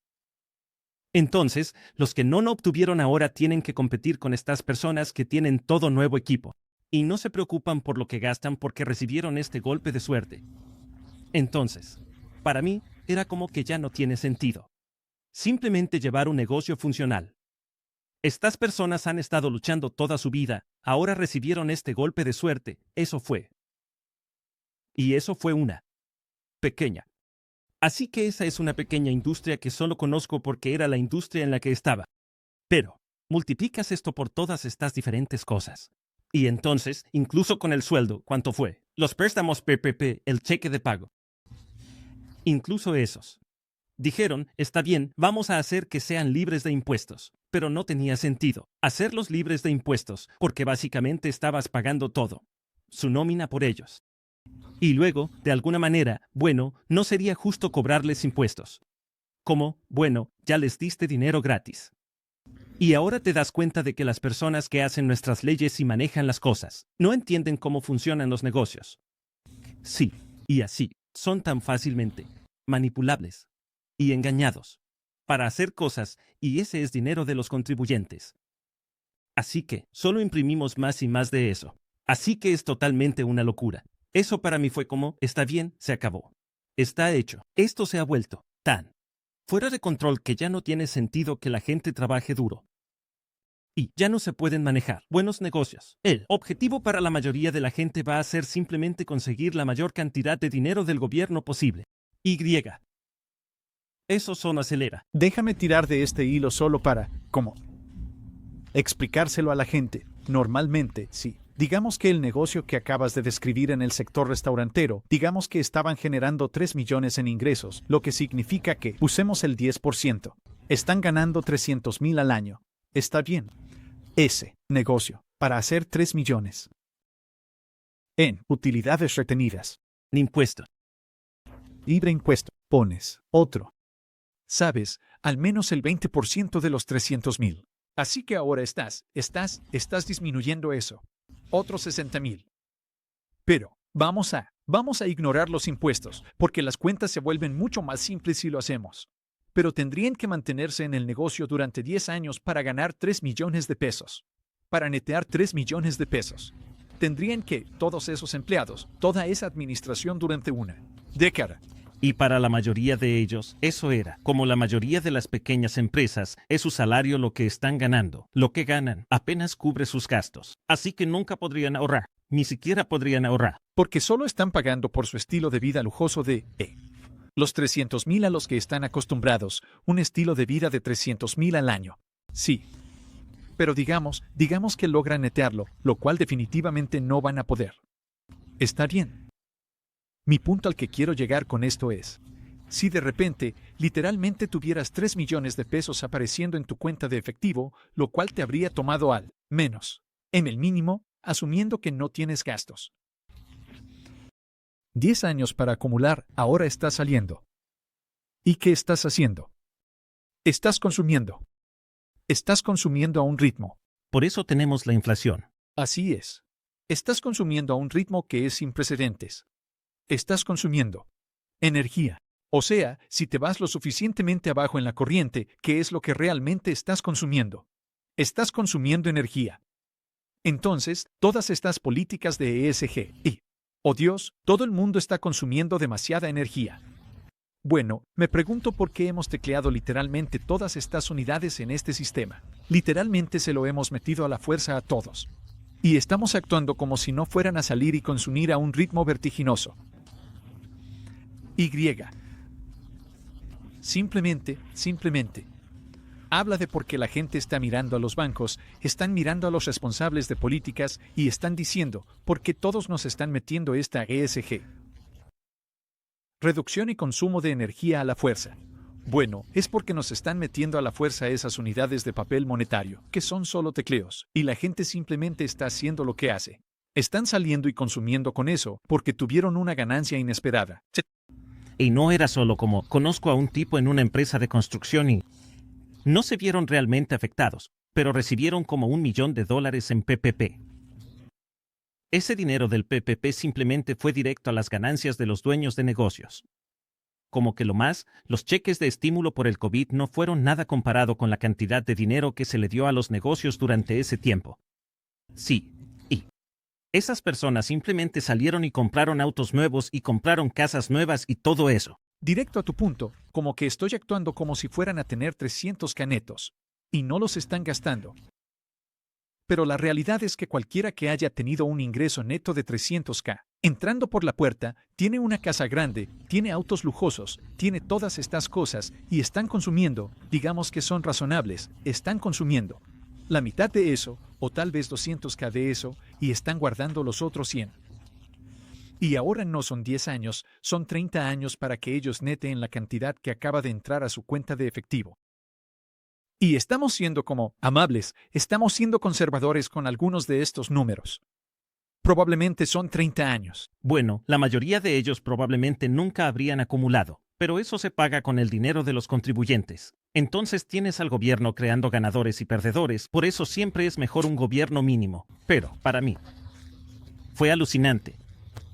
Entonces, los que no obtuvieron ahora tienen que competir con estas personas que tienen todo nuevo equipo, y no se preocupan por lo que gastan porque recibieron este golpe de suerte. Entonces, para mí, era como que ya no tiene sentido. Simplemente llevar un negocio funcional. Estas personas han estado luchando toda su vida, ahora recibieron este golpe de suerte, eso fue. Y eso fue una pequeña. Así que esa es una pequeña industria que solo conozco porque era la industria en la que estaba. Pero, multiplicas esto por todas estas diferentes cosas. Y entonces, incluso con el sueldo, ¿cuánto fue? Los préstamos PPP, el cheque de pago. Incluso esos. Dijeron, está bien, vamos a hacer que sean libres de impuestos. Pero no tenía sentido hacerlos libres de impuestos, porque básicamente estabas pagando todo. Su nómina por ellos. Y luego, de alguna manera, bueno, no sería justo cobrarles impuestos. Como, bueno, ya les diste dinero gratis. Y ahora te das cuenta de que las personas que hacen nuestras leyes y manejan las cosas no entienden cómo funcionan los negocios. Sí, y así, son tan fácilmente manipulables y engañados para hacer cosas, y ese es dinero de los contribuyentes. Así que, solo imprimimos más y más de eso. Así que es totalmente una locura. Eso para mí fue como, está bien, se acabó. Está hecho. Esto se ha vuelto tan fuera de control que ya no tiene sentido que la gente trabaje duro. Y ya no se pueden manejar buenos negocios. El objetivo para la mayoría de la gente va a ser simplemente conseguir la mayor cantidad de dinero del gobierno posible. Y. Eso solo acelera. Déjame tirar de este hilo solo para, ¿cómo? Explicárselo a la gente. Normalmente, sí. Digamos que el negocio que acabas de describir en el sector restaurantero, digamos que estaban generando 3 millones en ingresos, lo que significa que, usemos el 10%, están ganando 300,000 al año. Está bien. Ese negocio, para hacer 3 millones. En utilidades retenidas. Impuesto. Libre impuesto. Pones otro. Sabes, al menos el 20% de los 300,000. Así que ahora estás disminuyendo eso. Otros 60,000. Pero vamos a ignorar los impuestos, porque las cuentas se vuelven mucho más simples si lo hacemos. Pero tendrían que mantenerse en el negocio durante 10 años para ganar 3 millones de pesos. Para netear 3 millones de pesos. Tendrían que, todos esos empleados, toda esa administración durante una década. Y para la mayoría de ellos, eso era, como la mayoría de las pequeñas empresas, es su salario lo que están ganando. Lo que ganan apenas cubre sus gastos. Así que nunca podrían ahorrar. Ni siquiera podrían ahorrar. Porque solo están pagando por su estilo de vida lujoso de los 300,000 a los que están acostumbrados, un estilo de vida de 300,000 al año. Sí. Pero digamos que logran netearlo, lo cual definitivamente no van a poder. Está bien. Mi punto al que quiero llegar con esto es, si de repente, literalmente tuvieras 3 millones de pesos apareciendo en tu cuenta de efectivo, lo cual te habría tomado al menos, en el mínimo, asumiendo que no tienes gastos. 10 años para acumular, ahora está saliendo. ¿Y qué estás haciendo? Estás consumiendo. Estás consumiendo a un ritmo. Por eso tenemos la inflación. Así es. Estás consumiendo a un ritmo que es sin precedentes. Estás consumiendo energía. O sea, si te vas lo suficientemente abajo en la corriente, ¿qué es lo que realmente estás consumiendo? Estás consumiendo energía. Entonces, todas estas políticas de ESG y, oh Dios, todo el mundo está consumiendo demasiada energía. Bueno, me pregunto por qué hemos tecleado literalmente todas estas unidades en este sistema. Literalmente se lo hemos metido a la fuerza a todos. Y estamos actuando como si no fueran a salir y consumir a un ritmo vertiginoso. Y. Simplemente. Habla de por qué la gente está mirando a los bancos, están mirando a los responsables de políticas y están diciendo por qué todos nos están metiendo esta ESG. Reducción y consumo de energía a la fuerza. Bueno, es porque nos están metiendo a la fuerza esas unidades de papel monetario, que son solo tecleos, y la gente simplemente está haciendo lo que hace. Están saliendo y consumiendo con eso porque tuvieron una ganancia inesperada. Y no era solo como, conozco a un tipo en una empresa de construcción y no se vieron realmente afectados, pero recibieron como $1 millón en PPP. Ese dinero del PPP simplemente fue directo a las ganancias de los dueños de negocios. Como que los cheques de estímulo por el COVID no fueron nada comparado con la cantidad de dinero que se le dio a los negocios durante ese tiempo. Sí, y esas personas simplemente salieron y compraron autos nuevos y compraron casas nuevas y todo eso. Directo a tu punto, como que estoy actuando como si fueran a tener 300 canetos, y no los están gastando. Pero la realidad es que cualquiera que haya tenido un ingreso neto de 300K, entrando por la puerta, tiene una casa grande, tiene autos lujosos, tiene todas estas cosas y están consumiendo, digamos que son razonables, están consumiendo la mitad de eso, o tal vez 200K de eso, y están guardando los otros 100. Y ahora no son 10 años, son 30 años para que ellos neten la cantidad que acaba de entrar a su cuenta de efectivo. Y estamos siendo como amables, estamos siendo conservadores con algunos de estos números. Probablemente son 30 años. Bueno, la mayoría de ellos probablemente nunca habrían acumulado, pero eso se paga con el dinero de los contribuyentes. Entonces tienes al gobierno creando ganadores y perdedores, por eso siempre es mejor un gobierno mínimo. Pero, para mí, fue alucinante.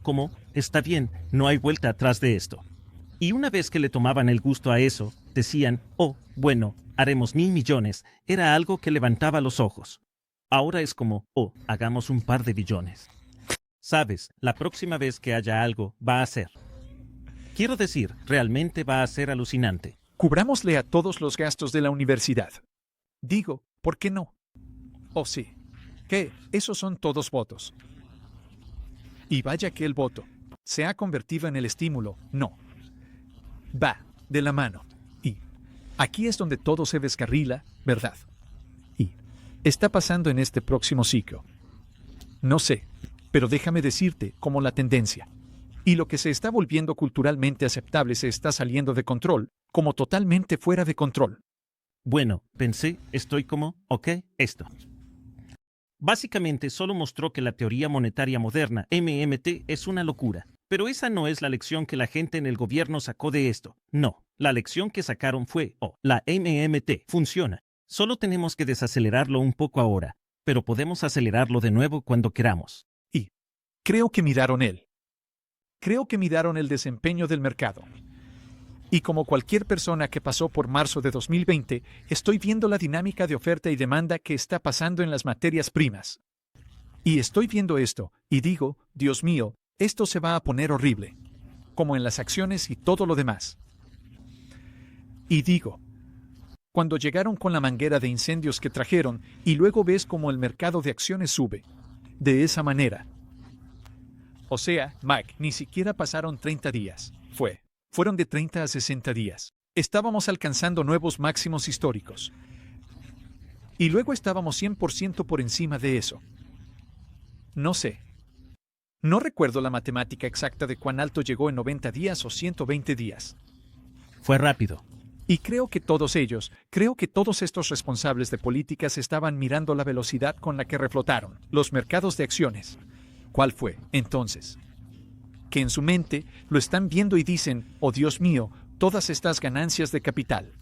Como, está bien, no hay vuelta atrás de esto. Y una vez que le tomaban el gusto a eso, decían, oh, bueno, haremos 1.000 millones, era algo que levantaba los ojos. Ahora es como, oh, hagamos un par de billones. Sabes, la próxima vez que haya algo, va a ser. Quiero decir, realmente va a ser alucinante. Cubrámosle a todos los gastos de la universidad. Digo, ¿por qué no? Oh, sí. ¿Qué? Esos son todos votos. Y vaya que el voto se ha convertido en el estímulo, no. Va, de la mano. Y aquí es donde todo se descarrila, ¿verdad? Y está pasando en este próximo ciclo. No sé, pero déjame decirte como la tendencia. Y lo que se está volviendo culturalmente aceptable se está saliendo de control, como totalmente fuera de control. Bueno, pensé, estoy como, ok, esto. Básicamente solo mostró que la teoría monetaria moderna, MMT, es una locura. Pero esa no es la lección que la gente en el gobierno sacó de esto. No, la lección que sacaron fue, la MMT funciona. Solo tenemos que desacelerarlo un poco ahora, pero podemos acelerarlo de nuevo cuando queramos. Y creo que miraron el desempeño del mercado. Y como cualquier persona que pasó por marzo de 2020, estoy viendo la dinámica de oferta y demanda que está pasando en las materias primas. Y estoy viendo esto, y digo, Dios mío, esto se va a poner horrible, como en las acciones y todo lo demás. Y digo, cuando llegaron con la manguera de incendios que trajeron, y luego ves como el mercado de acciones sube, de esa manera. O sea, Mac, ni siquiera pasaron 30 días, fueron de 30 a 60 días. Estábamos alcanzando nuevos máximos históricos. Y luego estábamos 100% por encima de eso. No sé. No recuerdo la matemática exacta de cuán alto llegó en 90 días o 120 días. Fue rápido. Y creo que todos estos responsables de políticas estaban mirando la velocidad con la que reflotaron los mercados de acciones. ¿Cuál fue, entonces? Que en su mente lo están viendo y dicen, oh Dios mío, todas estas ganancias de capital.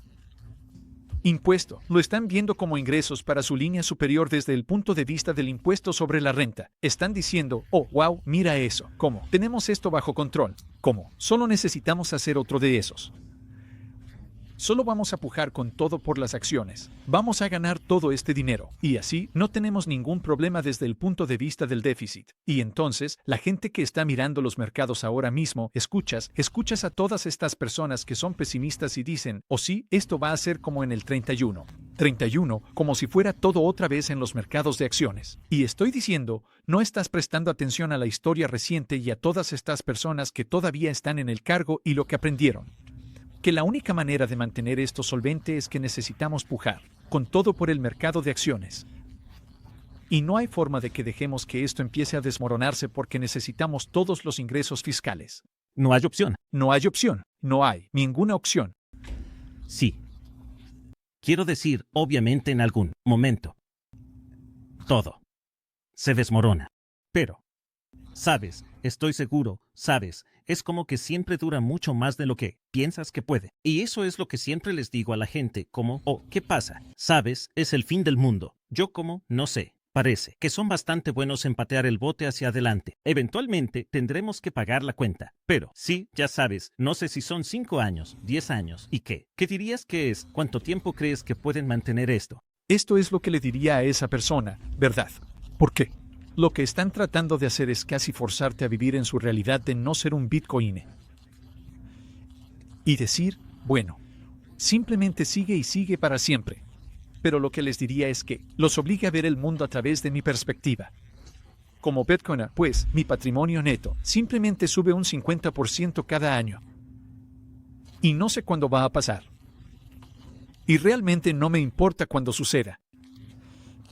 impuesto. Lo están viendo como ingresos para su línea superior desde el punto de vista del impuesto sobre la renta. Están diciendo, oh, wow, mira eso. ¿Cómo? Tenemos esto bajo control. ¿Cómo? Solo necesitamos hacer otro de esos. Solo vamos a pujar con todo por las acciones. Vamos a ganar todo este dinero. Y así no tenemos ningún problema desde el punto de vista del déficit. Y entonces, la gente que está mirando los mercados ahora mismo, escuchas a todas estas personas que son pesimistas y dicen, oh sí, esto va a ser como en el 31. 31, como si fuera todo otra vez en los mercados de acciones. Y estoy diciendo, no estás prestando atención a la historia reciente y a todas estas personas que todavía están en el cargo y lo que aprendieron. Que la única manera de mantener esto solvente es que necesitamos pujar con todo por el mercado de acciones. Y no hay forma de que dejemos que esto empiece a desmoronarse porque necesitamos todos los ingresos fiscales. No hay opción. No hay opción. No hay ninguna opción. Sí. Quiero decir, obviamente en algún momento. Todo se desmorona. Pero, sabes, estoy seguro, sabes, es como que siempre dura mucho más de lo que piensas que puede. Y eso es lo que siempre les digo a la gente, como, oh, ¿qué pasa? Sabes, es el fin del mundo. Yo como, no sé, parece que son bastante buenos en patear el bote hacia adelante. Eventualmente tendremos que pagar la cuenta. Pero, sí, ya sabes, no sé si son 5 años, 10 años, ¿y qué? ¿Qué dirías que es? ¿Cuánto tiempo crees que pueden mantener esto? Esto es lo que le diría a esa persona, ¿verdad? ¿Por qué? Lo que están tratando de hacer es casi forzarte a vivir en su realidad de no ser un Bitcoin. Y decir, bueno, simplemente sigue y sigue para siempre. Pero lo que les diría es que los obliga a ver el mundo a través de mi perspectiva. Como Bitcoiner, pues, mi patrimonio neto simplemente sube un 50% cada año. Y no sé cuándo va a pasar. Y realmente no me importa cuándo suceda.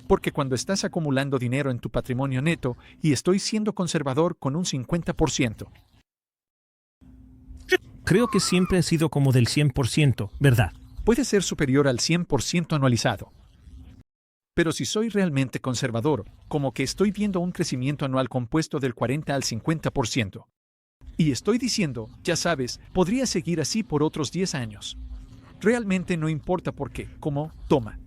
Porque cuando estás acumulando dinero en tu patrimonio neto y estoy siendo conservador con un 50%. Creo que siempre ha sido como del 100%, ¿verdad? Puede ser superior al 100% anualizado. Pero si soy realmente conservador, como que estoy viendo un crecimiento anual compuesto del 40 al 50%. Y estoy diciendo, ya sabes, podría seguir así por otros 10 años. Realmente no importa por qué, como, toma.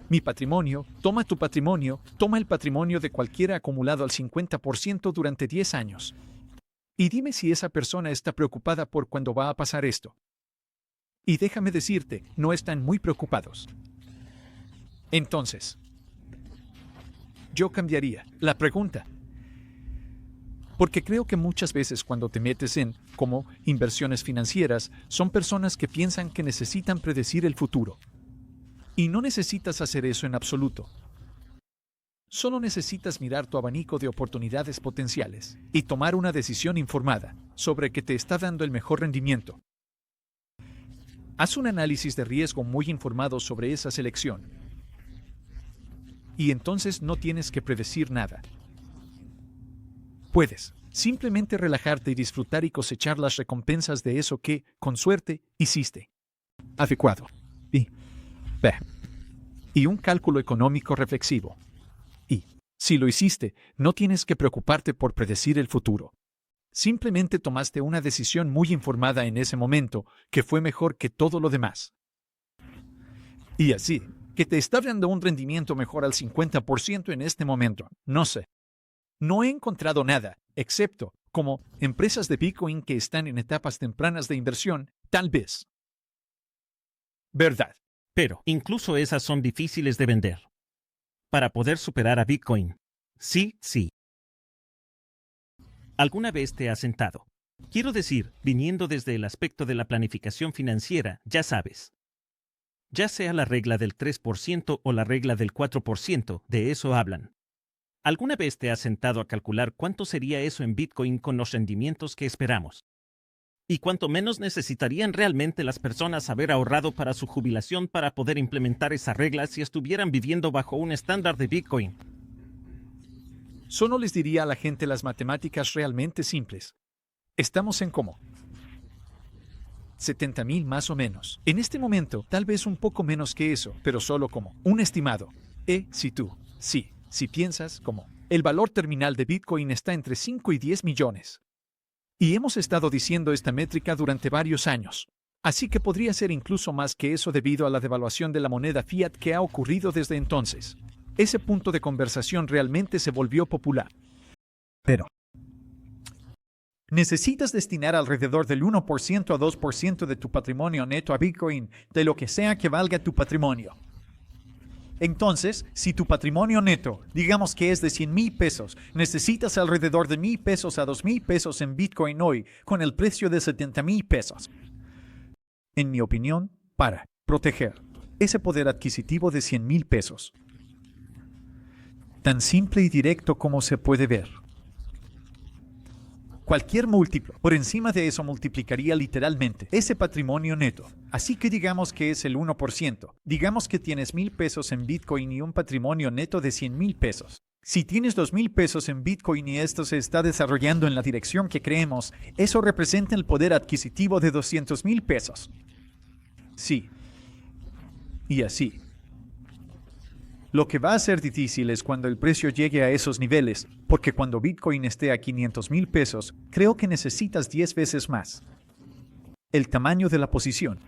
Mi patrimonio, toma tu patrimonio, toma el patrimonio de cualquiera acumulado al 50% durante 10 años. Y dime si esa persona está preocupada por cuándo va a pasar esto. Y déjame decirte, no están muy preocupados. Entonces, yo cambiaría la pregunta. Porque creo que muchas veces cuando te metes en, como, inversiones financieras, son personas que piensan que necesitan predecir el futuro. Y no necesitas hacer eso en absoluto. Solo necesitas mirar tu abanico de oportunidades potenciales y tomar una decisión informada sobre qué te está dando el mejor rendimiento. Haz un análisis de riesgo muy informado sobre esa selección. Y entonces no tienes que predecir nada. Puedes simplemente relajarte y disfrutar y cosechar las recompensas de eso que, con suerte, hiciste. Adecuado. Y un cálculo económico reflexivo. Y, si lo hiciste, no tienes que preocuparte por predecir el futuro. Simplemente tomaste una decisión muy informada en ese momento, que fue mejor que todo lo demás. Y así, que te está dando un rendimiento mejor al 50% en este momento. No sé. No he encontrado nada, excepto, como, empresas de Bitcoin que están en etapas tempranas de inversión, tal vez. ¿Verdad? Pero incluso esas son difíciles de vender. Para poder superar a Bitcoin. Sí, sí. ¿Alguna vez te has sentado? Quiero decir, viniendo desde el aspecto de la planificación financiera, ya sabes. Ya sea la regla del 3% o la regla del 4%, de eso hablan. ¿Alguna vez te has sentado a calcular cuánto sería eso en Bitcoin con los rendimientos que esperamos? ¿Y cuánto menos necesitarían realmente las personas haber ahorrado para su jubilación para poder implementar esa regla si estuvieran viviendo bajo un estándar de Bitcoin? Solo les diría a la gente las matemáticas realmente simples. Estamos en como 70,000 más o menos. En este momento, tal vez un poco menos que eso, pero solo como un estimado. Si piensas como el valor terminal de Bitcoin está entre 5 y 10 millones. Y hemos estado diciendo esta métrica durante varios años. Así que podría ser incluso más que eso debido a la devaluación de la moneda fiat que ha ocurrido desde entonces. Ese punto de conversación realmente se volvió popular. Pero necesitas destinar alrededor del 1% a 2% de tu patrimonio neto a Bitcoin, de lo que sea que valga tu patrimonio. Entonces, si tu patrimonio neto, digamos que es de 100,000 pesos, necesitas alrededor de 1,000 pesos a 2,000 pesos en Bitcoin hoy, con el precio de 70,000 pesos. En mi opinión, para proteger ese poder adquisitivo de 100,000 pesos. Tan simple y directo como se puede ver. Cualquier múltiplo por encima de eso multiplicaría literalmente ese patrimonio neto. Así que digamos que es el 1%. Digamos que tienes 1,000 pesos en Bitcoin y un patrimonio neto de 100,000 pesos. Si tienes 2,000 pesos en Bitcoin y esto se está desarrollando en la dirección que creemos, eso representa el poder adquisitivo de 200,000 pesos. Sí. Y así. Lo que va a ser difícil es cuando el precio llegue a esos niveles, porque cuando Bitcoin esté a 500,000 pesos, creo que necesitas 10 veces más. El tamaño de la posición.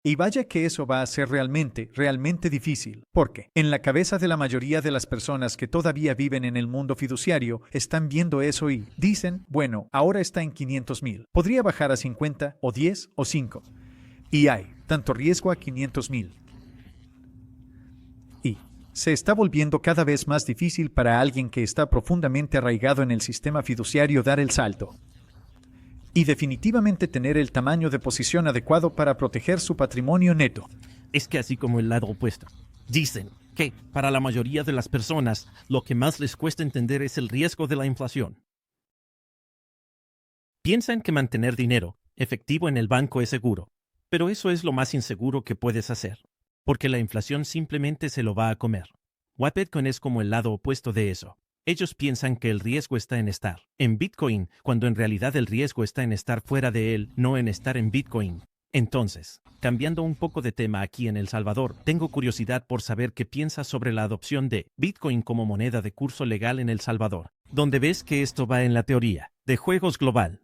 Y vaya que eso va a ser realmente difícil, porque en la cabeza de la mayoría de las personas que todavía viven en el mundo fiduciario están viendo eso y dicen, bueno, ahora está en 500,000, podría bajar a 50 o 10 o 5. Y hay tanto riesgo a 500,000. Y se está volviendo cada vez más difícil para alguien que está profundamente arraigado en el sistema fiduciario dar el salto. Y definitivamente tener el tamaño de posición adecuado para proteger su patrimonio neto. Es que así como el lado opuesto. Dicen que para la mayoría de las personas lo que más les cuesta entender es el riesgo de la inflación. Piensan que mantener dinero efectivo en el banco es seguro, pero eso es lo más inseguro que puedes hacer, porque la inflación simplemente se lo va a comer. Bitcoin es como el lado opuesto de eso. Ellos piensan que el riesgo está en estar en Bitcoin, cuando en realidad el riesgo está en estar fuera de él, no en estar en Bitcoin. Entonces, cambiando un poco de tema aquí en El Salvador, tengo curiosidad por saber qué piensas sobre la adopción de Bitcoin como moneda de curso legal en El Salvador, donde ves que esto va en la teoría de juegos global.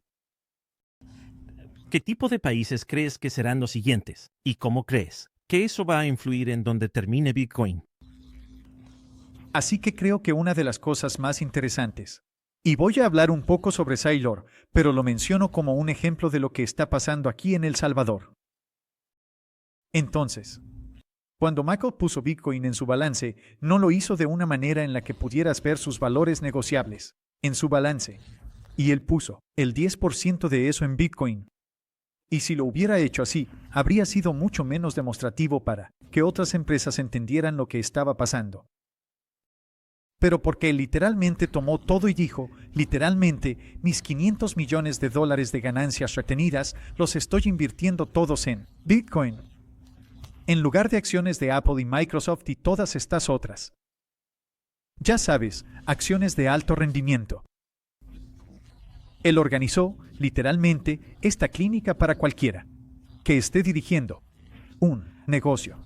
¿Qué tipo de países crees que serán los siguientes? ¿Y cómo crees que eso va a influir en donde termine Bitcoin? Así que creo que una de las cosas más interesantes, y voy a hablar un poco sobre Saylor, pero lo menciono como un ejemplo de lo que está pasando aquí en El Salvador. Entonces, cuando Michael puso Bitcoin en su balance, no lo hizo de una manera en la que pudieras ver sus valores negociables en su balance, y él puso el 10% de eso en Bitcoin. Y si lo hubiera hecho así, habría sido mucho menos demostrativo para que otras empresas entendieran lo que estaba pasando. Pero porque literalmente tomó todo y dijo, literalmente, mis 500 millones de dólares de ganancias retenidas los estoy invirtiendo todos en Bitcoin, en lugar de acciones de Apple y Microsoft y todas estas otras. Ya sabes, acciones de alto rendimiento. Él organizó, literalmente, esta clínica para cualquiera que esté dirigiendo un negocio.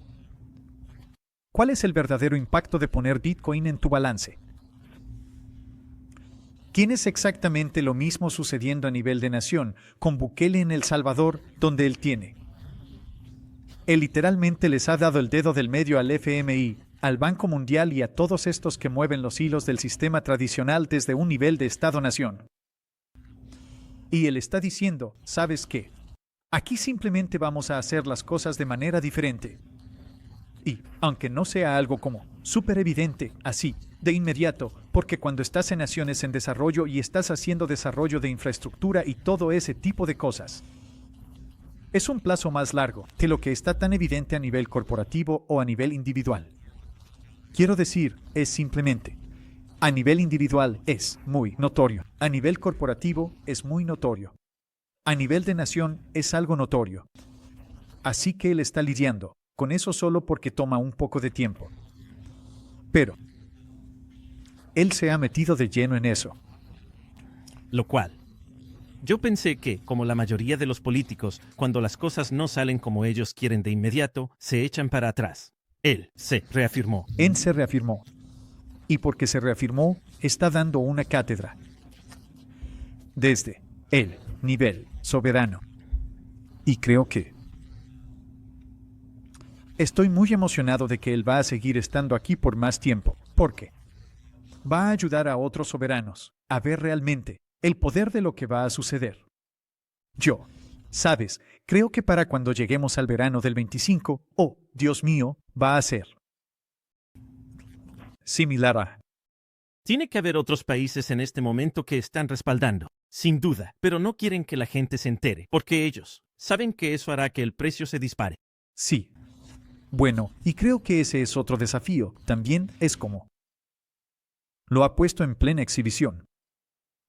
¿Cuál es el verdadero impacto de poner Bitcoin en tu balance? ¿Tienes exactamente lo mismo sucediendo a nivel de nación con Bukele en El Salvador, donde él tiene? Él literalmente les ha dado el dedo del medio al FMI, al Banco Mundial y a todos estos que mueven los hilos del sistema tradicional desde un nivel de Estado-nación. Y él está diciendo, ¿sabes qué? Aquí simplemente vamos a hacer las cosas de manera diferente. Y, aunque no sea algo como súper evidente, así, de inmediato, porque cuando estás en naciones en desarrollo y estás haciendo desarrollo de infraestructura y todo ese tipo de cosas, es un plazo más largo que lo que está tan evidente a nivel corporativo o a nivel individual. Quiero decir, es simplemente, a nivel individual es muy notorio, a nivel corporativo es muy notorio, a nivel de nación es algo notorio. Así que él está lidiando con eso solo porque toma un poco de tiempo. Pero él se ha metido de lleno en eso. Lo cual, yo pensé que, como la mayoría de los políticos, cuando las cosas no salen como ellos quieren de inmediato, se echan para atrás. Él se reafirmó. Él se reafirmó. Y porque se reafirmó, está dando una cátedra. Desde el nivel soberano. Y creo que estoy muy emocionado de que él va a seguir estando aquí por más tiempo, porque va a ayudar a otros soberanos a ver realmente el poder de lo que va a suceder. Yo, sabes, creo que para cuando lleguemos al verano del 25, oh, Dios mío, va a ser similar a... Tiene que haber otros países en este momento que están respaldando, sin duda, pero no quieren que la gente se entere, porque ellos saben que eso hará que el precio se dispare. Sí. Bueno, y creo que ese es otro desafío. También es como... Lo ha puesto en plena exhibición.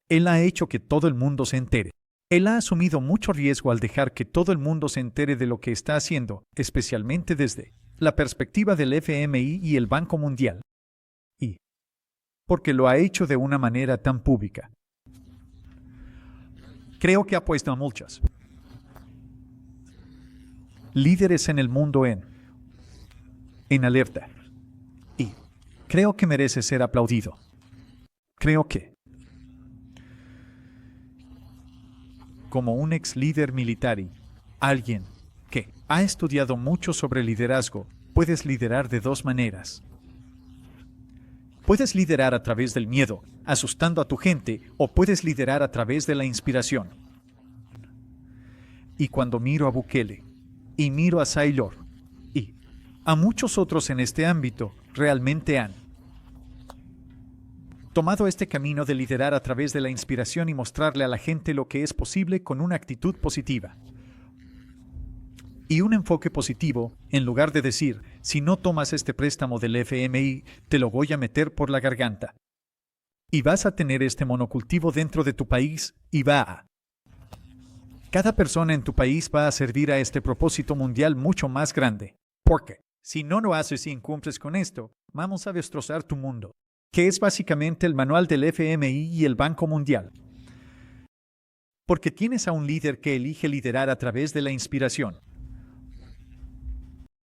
Él ha hecho que todo el mundo se entere. Él ha asumido mucho riesgo al dejar que todo el mundo se entere de lo que está haciendo, especialmente desde la perspectiva del FMI y el Banco Mundial. Y porque lo ha hecho de una manera tan pública. Creo que ha puesto a muchos líderes en el mundo en alerta. Y creo que merece ser aplaudido. Creo que, como un ex líder militar y alguien que ha estudiado mucho sobre liderazgo, puedes liderar de dos maneras. Puedes liderar a través del miedo, asustando a tu gente, o puedes liderar a través de la inspiración. Y cuando miro a Bukele, y miro a Saylor, y a muchos otros en este ámbito, realmente han tomado este camino de liderar a través de la inspiración y mostrarle a la gente lo que es posible con una actitud positiva. Y un enfoque positivo, en lugar de decir, si no tomas este préstamo del FMI, te lo voy a meter por la garganta. Y vas a tener este monocultivo dentro de tu país, y cada persona en tu país va a servir a este propósito mundial mucho más grande. Porque, si no lo haces y incumples con esto, vamos a destrozar tu mundo. Que es básicamente el manual del FMI y el Banco Mundial. Porque tienes a un líder que elige liderar a través de la inspiración.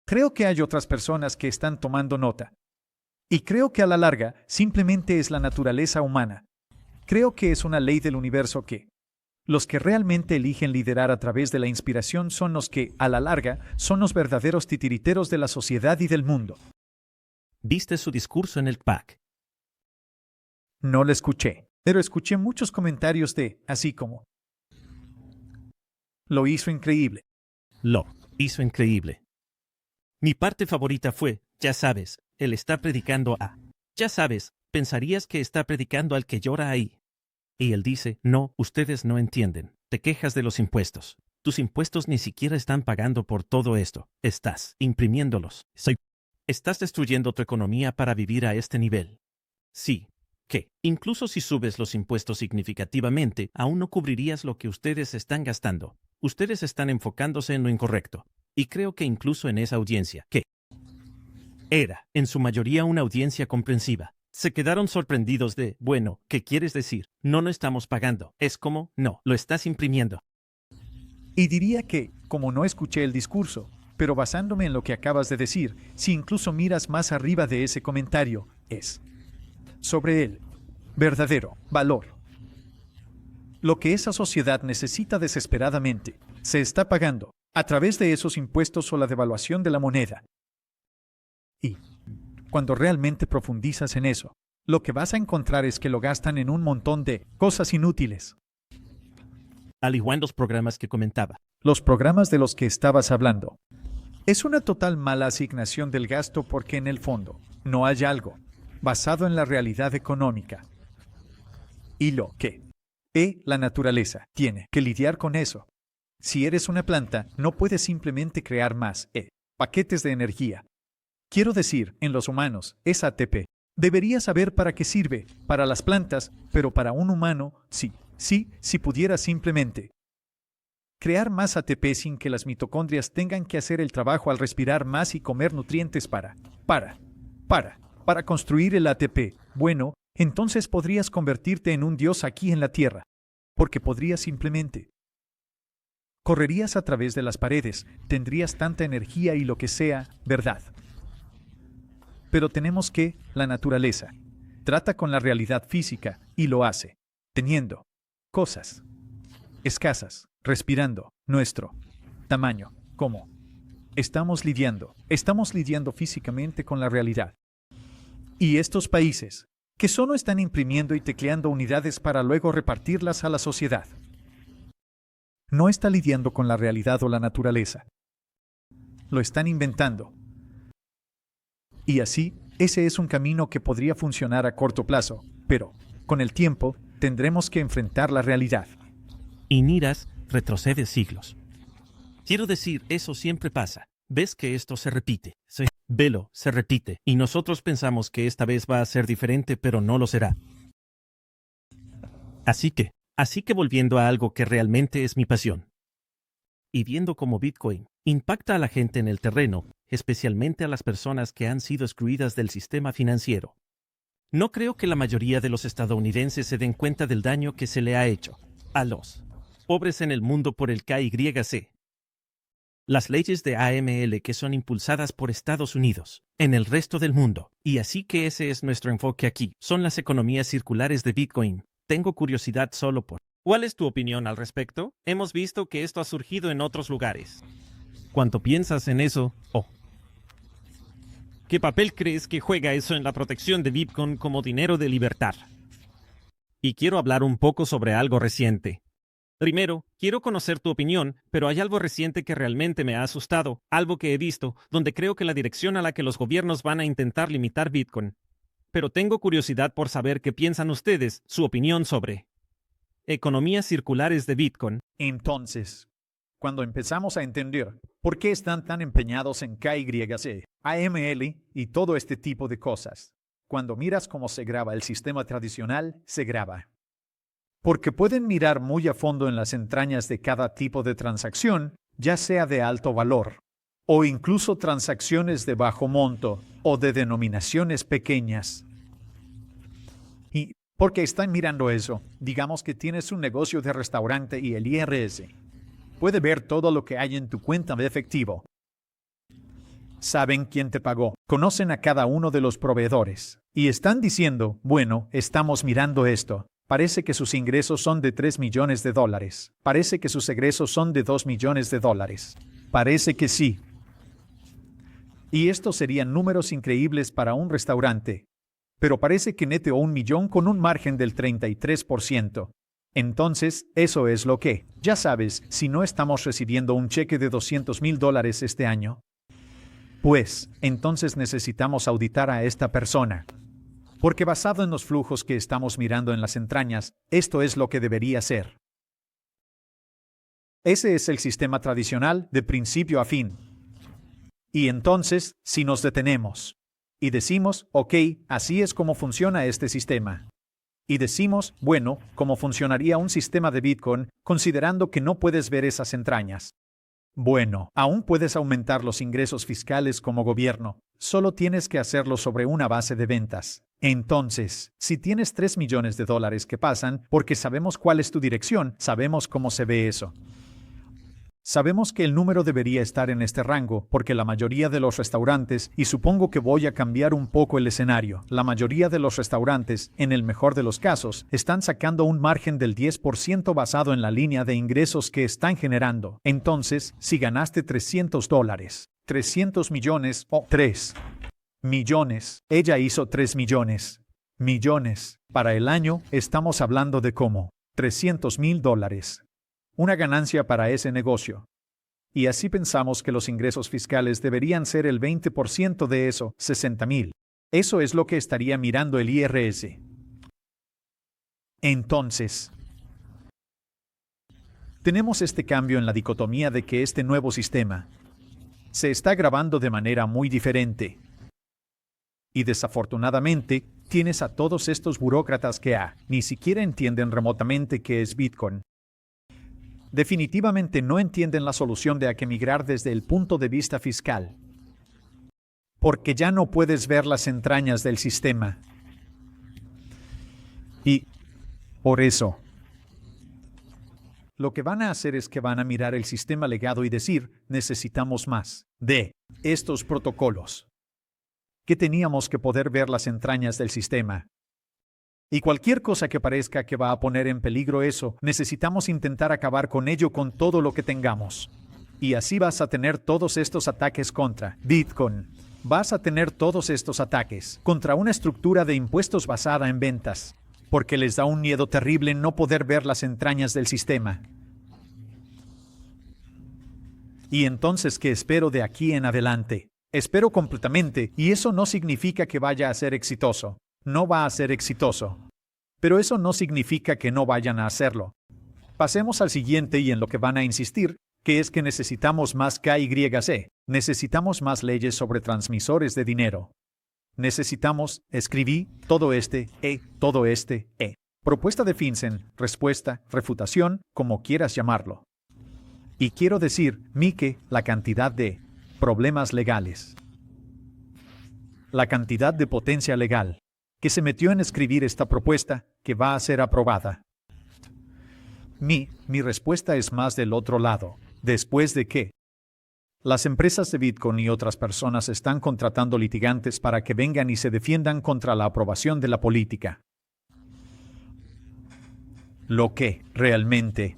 Creo que hay otras personas que están tomando nota. Y creo que a la larga simplemente es la naturaleza humana. Creo que es una ley del universo que los que realmente eligen liderar a través de la inspiración son los que, a la larga, son los verdaderos titiriteros de la sociedad y del mundo. ¿Viste su discurso en el PAC? No lo escuché, pero escuché muchos comentarios así como, lo hizo increíble. Lo hizo increíble. Mi parte favorita fue, ya sabes, él está predicando a... Ya sabes, pensarías que está predicando al que llora ahí. Y él dice, no, ustedes no entienden. Te quejas de los impuestos. Tus impuestos ni siquiera están pagando por todo esto. Estás imprimiéndolos. Estás destruyendo tu economía para vivir a este nivel. Sí. Que, incluso si subes los impuestos significativamente, aún no cubrirías lo que ustedes están gastando. Ustedes están enfocándose en lo incorrecto. Y creo que incluso en esa audiencia, que era, en su mayoría, una audiencia comprensiva, se quedaron sorprendidos de, bueno, ¿qué quieres decir? No estamos pagando. Es como, no, lo estás imprimiendo. Y diría que, como no escuché el discurso, pero basándome en lo que acabas de decir, si incluso miras más arriba de ese comentario, es sobre el verdadero valor. Lo que esa sociedad necesita desesperadamente se está pagando a través de esos impuestos o la devaluación de la moneda. Y cuando realmente profundizas en eso, lo que vas a encontrar es que lo gastan en un montón de cosas inútiles. Al igual los programas que comentaba. Los programas de los que estabas hablando. Es una total mala asignación del gasto porque en el fondo no hay algo basado en la realidad económica. Y lo que la naturaleza tiene que lidiar con eso. Si eres una planta, no puedes simplemente crear más paquetes de energía. Quiero decir, en los humanos, es ATP. Deberías saber para qué sirve, para las plantas, pero para un humano, sí, si pudiera simplemente crear más ATP sin que las mitocondrias tengan que hacer el trabajo al respirar más y comer nutrientes para construir el ATP, bueno, entonces podrías convertirte en un dios aquí en la Tierra, porque podrías simplemente correrías a través de las paredes, tendrías tanta energía y lo que sea, ¿verdad? Pero tenemos que, la naturaleza, trata con la realidad física y lo hace, teniendo cosas escasas, respirando nuestro Tamaño. ¿Cómo? Estamos lidiando físicamente con la realidad. Y estos países, que solo están imprimiendo y tecleando unidades para luego repartirlas a la sociedad, no está lidiando con la realidad o la naturaleza. Lo están inventando. Y así, ese es un camino que podría funcionar a corto plazo, pero, con el tiempo, tendremos que enfrentar la realidad. Y Niras retrocede siglos. Quiero decir, eso siempre pasa. Ves que esto se repite. Velo, se repite. Y nosotros pensamos que esta vez va a ser diferente, pero no lo será. Así que volviendo a algo que realmente es mi pasión. Y viendo cómo Bitcoin impacta a la gente en el terreno, especialmente a las personas que han sido excluidas del sistema financiero. No creo que la mayoría de los estadounidenses se den cuenta del daño que se le ha hecho a los pobres en el mundo por el KYC. Las leyes de AML que son impulsadas por Estados Unidos, en el resto del mundo, y así que ese es nuestro enfoque aquí, son las economías circulares de Bitcoin. Tengo curiosidad solo por... ¿Cuál es tu opinión al respecto? Hemos visto que esto ha surgido en otros lugares. ¿Cuánto piensas en eso? ¿Qué papel crees que juega eso en la protección de Bitcoin como dinero de libertad? Y quiero hablar un poco sobre algo reciente. Primero, quiero conocer tu opinión, pero hay algo reciente que realmente me ha asustado, algo que he visto, donde creo que la dirección a la que los gobiernos van a intentar limitar Bitcoin. Pero tengo curiosidad por saber qué piensan ustedes, su opinión sobre economías circulares de Bitcoin. Entonces, cuando empezamos a entender por qué están tan empeñados en KYC, AML y todo este tipo de cosas, cuando miras cómo se graba el sistema tradicional, se graba. Porque pueden mirar muy a fondo en las entrañas de cada tipo de transacción, ya sea de alto valor, o incluso transacciones de bajo monto, o de denominaciones pequeñas. Y porque están mirando eso, digamos que tienes un negocio de restaurante y el IRS puede ver todo lo que hay en tu cuenta de efectivo. Saben quién te pagó, conocen a cada uno de los proveedores, y están diciendo, bueno, estamos mirando esto. Parece que sus ingresos son de $3 millones. Parece que sus egresos son de $2 millones. Parece que sí. Y estos serían números increíbles para un restaurante. Pero parece que neteó $1 millón con un margen del 33%. Entonces, eso es lo que, ya sabes, si no estamos recibiendo un cheque de $200,000 este año, pues, entonces necesitamos auditar a esta persona. Porque basado en los flujos que estamos mirando en las entrañas, esto es lo que debería ser. Ese es el sistema tradicional de principio a fin. Y entonces, si nos detenemos y decimos, ok, así es como funciona este sistema. Y decimos, bueno, ¿cómo funcionaría un sistema de Bitcoin considerando que no puedes ver esas entrañas? Bueno, aún puedes aumentar los ingresos fiscales como gobierno, solo tienes que hacerlo sobre una base de ventas. Entonces, si tienes $3 millones que pasan, porque sabemos cuál es tu dirección, sabemos cómo se ve eso. Sabemos que el número debería estar en este rango, porque la mayoría de los restaurantes, y supongo que voy a cambiar un poco el escenario, la mayoría de los restaurantes, en el mejor de los casos, están sacando un margen del 10% basado en la línea de ingresos que están generando. Entonces, si ganaste $300, 300 millones o 3 millones, ella hizo 3 millones. Para el año, estamos hablando de como $300,000. Una ganancia para ese negocio. Y así pensamos que los ingresos fiscales deberían ser el 20% de eso, $60,000. Eso es lo que estaría mirando el IRS. Entonces, tenemos este cambio en la dicotomía de que este nuevo sistema se está grabando de manera muy diferente. Y desafortunadamente, tienes a todos estos burócratas que ni siquiera entienden remotamente qué es Bitcoin. Definitivamente no entienden la solución de a que migrar desde el punto de vista fiscal. Porque ya no puedes ver las entrañas del sistema. Y por eso, lo que van a hacer es que van a mirar el sistema legado y decir, necesitamos más de estos protocolos. Que teníamos que poder ver las entrañas del sistema. Y cualquier cosa que parezca que va a poner en peligro eso, necesitamos intentar acabar con ello con todo lo que tengamos. Y así vas a tener todos estos ataques contra Bitcoin. Vas a tener todos estos ataques contra una estructura de impuestos basada en ventas, porque les da un miedo terrible no poder ver las entrañas del sistema. Y entonces, ¿qué espero de aquí en adelante? Espero completamente, y eso no significa que vaya a ser exitoso. No va a ser exitoso. Pero eso no significa que no vayan a hacerlo. Pasemos al siguiente y en lo que van a insistir, que es que necesitamos más KYC. Necesitamos más leyes sobre transmisores de dinero. Necesitamos, escribí, todo este. Propuesta de FinCEN, respuesta, refutación, como quieras llamarlo. Y quiero decir, Mike, la cantidad de problemas legales. La cantidad de potencia legal que se metió en escribir esta propuesta que va a ser aprobada. Mi respuesta es más del otro lado. Después de que las empresas de Bitcoin y otras personas están contratando litigantes para que vengan y se defiendan contra la aprobación de la política. Lo que realmente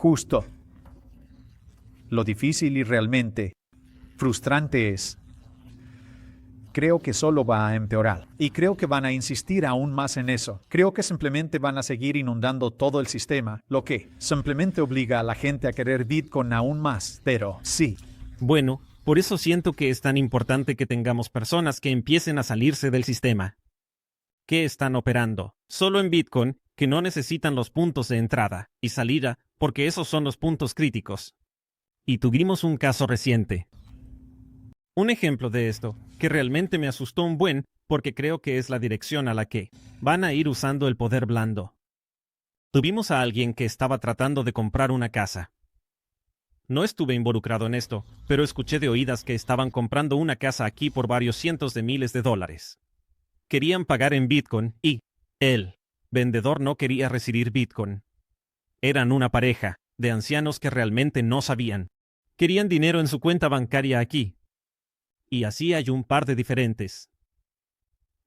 justo, lo difícil y realmente frustrante es, creo que solo va a empeorar. Y creo que van a insistir aún más en eso. Creo que simplemente van a seguir inundando todo el sistema, lo que simplemente obliga a la gente a querer Bitcoin aún más. Pero sí. Bueno, por eso siento que es tan importante que tengamos personas que empiecen a salirse del sistema. Que están operando solo en Bitcoin, que no necesitan los puntos de entrada y salida, porque esos son los puntos críticos. Y tuvimos un caso reciente. Un ejemplo de esto, que realmente me asustó un buen, porque creo que es la dirección a la que van a ir usando el poder blando. Tuvimos a alguien que estaba tratando de comprar una casa. No estuve involucrado en esto, pero escuché de oídas que estaban comprando una casa aquí por varios cientos de miles de dólares. Querían pagar en Bitcoin y el vendedor no quería recibir Bitcoin. Eran una pareja de ancianos que realmente no sabían. Querían dinero en su cuenta bancaria aquí. Y así hay un par de diferentes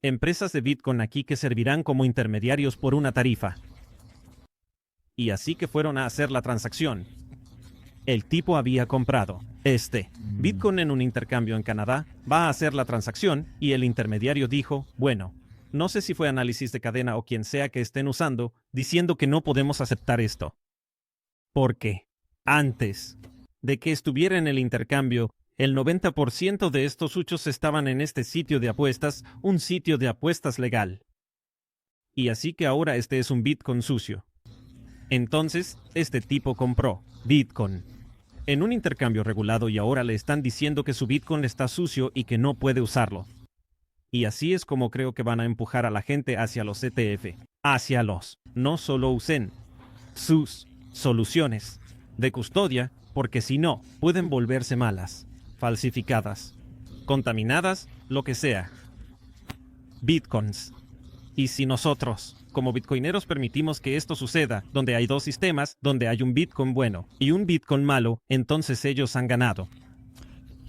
empresas de Bitcoin aquí que servirán como intermediarios por una tarifa. Y así que fueron a hacer la transacción. El tipo había comprado Bitcoin en un intercambio en Canadá, va a hacer la transacción y el intermediario dijo, bueno, no sé si fue análisis de cadena o quien sea que estén usando, diciendo que no podemos aceptar esto. Porque antes de que estuviera en el intercambio, el 90% de estos huchos estaban en este sitio de apuestas, un sitio de apuestas legal. Y así que ahora este es un Bitcoin sucio. Entonces, este tipo compró Bitcoin en un intercambio regulado y ahora le están diciendo que su Bitcoin está sucio y que no puede usarlo. Y así es como creo que van a empujar a la gente hacia los ETF, hacia los no solo usen sus soluciones de custodia, porque si no, pueden volverse malas, falsificadas, contaminadas, lo que sea. Bitcoins. Y si nosotros, como bitcoineros, permitimos que esto suceda, donde hay dos sistemas, donde hay un Bitcoin bueno y un Bitcoin malo, entonces ellos han ganado.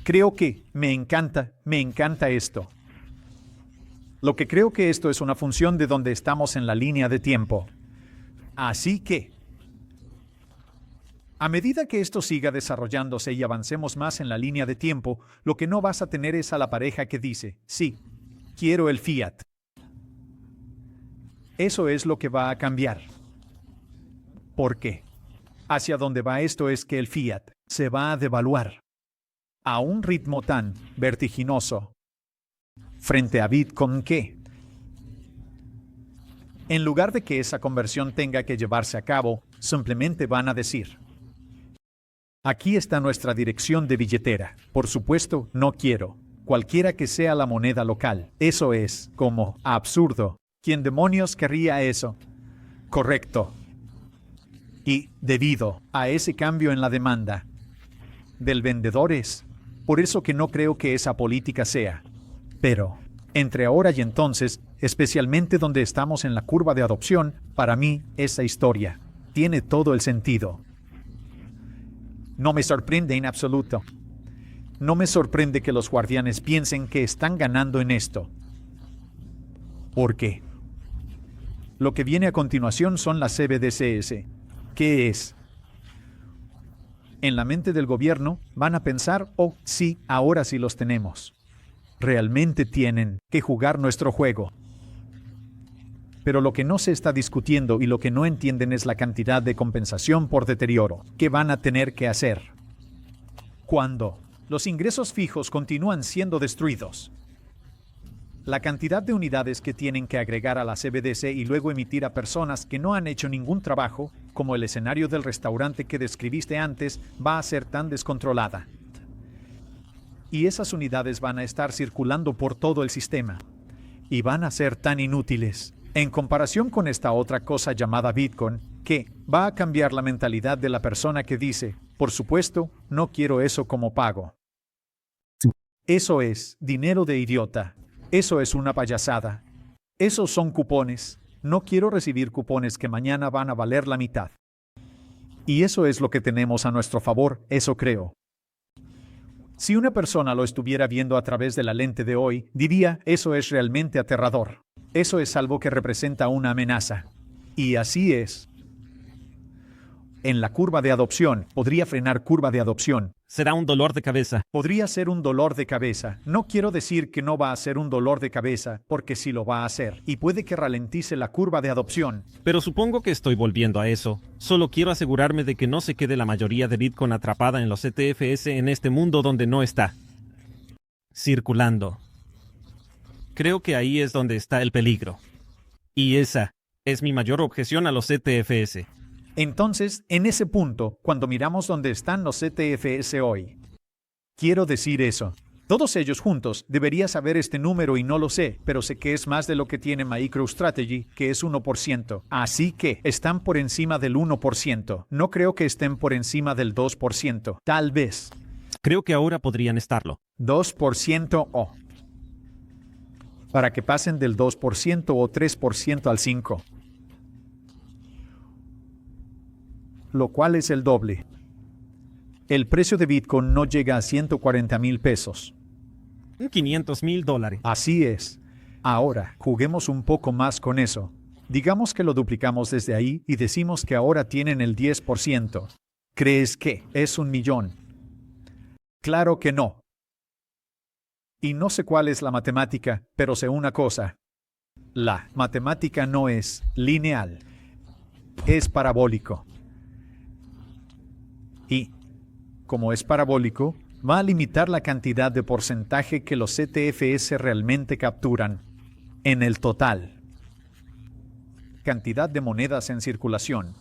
Creo que me encanta esto. Lo que creo que esto es una función de donde estamos en la línea de tiempo. Así que, a medida que esto siga desarrollándose y avancemos más en la línea de tiempo, lo que no vas a tener es a la pareja que dice, sí, quiero el fiat. Eso es lo que va a cambiar. ¿Por qué? Hacia donde va esto es que el fiat se va a devaluar a un ritmo tan vertiginoso frente a Bitcoin que, en lugar de que esa conversión tenga que llevarse a cabo, simplemente van a decir, aquí está nuestra dirección de billetera. Por supuesto, no quiero, cualquiera que sea la moneda local. Eso es, como, absurdo. ¿Quién demonios querría eso? Correcto. Y, debido a ese cambio en la demanda del vendedor es, por eso que no creo que esa política sea. Pero, entre ahora y entonces, especialmente donde estamos en la curva de adopción, para mí, esa historia tiene todo el sentido. No me sorprende en absoluto. No me sorprende que los guardianes piensen que están ganando en esto. ¿Por qué? Lo que viene a continuación son las CBDCs, que es En la mente del gobierno van a pensar, oh, sí, ahora sí los tenemos. Realmente tienen que jugar nuestro juego. Pero lo que no se está discutiendo y lo que no entienden es la cantidad de compensación por deterioro que van a tener que hacer. Cuando los ingresos fijos continúan siendo destruidos, la cantidad de unidades que tienen que agregar a la CBDC y luego emitir a personas que no han hecho ningún trabajo, como el escenario del restaurante que describiste antes, va a ser tan descontrolada. Y esas unidades van a estar circulando por todo el sistema. Y van a ser tan inútiles, en comparación con esta otra cosa llamada Bitcoin, que va a cambiar la mentalidad de la persona que dice, por supuesto, no quiero eso como pago. Eso es dinero de idiota. Eso es una payasada. Esos son cupones. No quiero recibir cupones que mañana van a valer la mitad. Y eso es lo que tenemos a nuestro favor, eso creo. Si una persona lo estuviera viendo a través de la lente de hoy, diría, eso es realmente aterrador. Eso es algo que representa una amenaza. Y así es. En la curva de adopción, podría frenar curva de adopción. Será un dolor de cabeza. Podría ser un dolor de cabeza. No quiero decir que no va a ser un dolor de cabeza, porque sí lo va a hacer. Y puede que ralentice la curva de adopción. Pero supongo que estoy volviendo a eso. Solo quiero asegurarme de que no se quede la mayoría de Bitcoin atrapada en los ETFs en este mundo donde no está circulando. Creo que ahí es donde está el peligro. Y esa es mi mayor objeción a los ETFs. Entonces, en ese punto, cuando miramos dónde están los ETFs hoy, quiero decir eso. Todos ellos juntos, debería saber este número y no lo sé, pero sé que es más de lo que tiene MicroStrategy, que es 1%. Así que están por encima del 1%. No creo que estén por encima del 2%. Tal vez. Creo que ahora podrían estarlo. 2% o. Para que pasen del 2% o 3% al 5%. Lo cual es el doble. El precio de Bitcoin no llega a 140,000 pesos. $500,000. Así es. Ahora, juguemos un poco más con eso. Digamos que lo duplicamos desde ahí y decimos que ahora tienen el 10%. ¿Crees que es 1,000,000? Claro que no. Y no sé cuál es la matemática, pero sé una cosa. La matemática no es lineal. Es parabólico. Y, como es parabólico, va a limitar la cantidad de porcentaje que los ETFs realmente capturan en el total. Cantidad de monedas en circulación.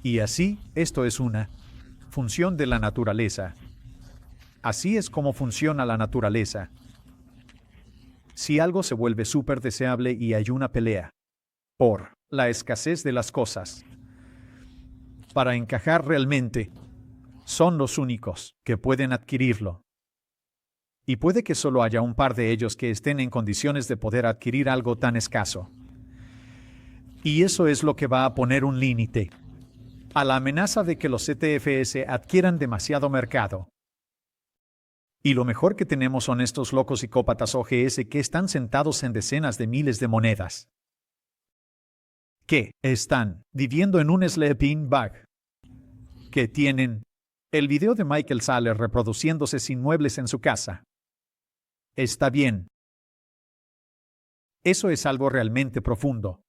Y así, esto es una función de la naturaleza. Así es como funciona la naturaleza. Si algo se vuelve súper deseable y hay una pelea por la escasez de las cosas, para encajar realmente, son los únicos que pueden adquirirlo. Y puede que solo haya un par de ellos que estén en condiciones de poder adquirir algo tan escaso. Y eso es lo que va a poner un límite a la amenaza de que los ETFs adquieran demasiado mercado. Y lo mejor que tenemos son estos locos psicópatas OGS que están sentados en decenas de miles de monedas, que están viviendo en un sleeping bag, que tienen el video de Michael Saylor reproduciéndose sin muebles en su casa. Está bien. Eso es algo realmente profundo.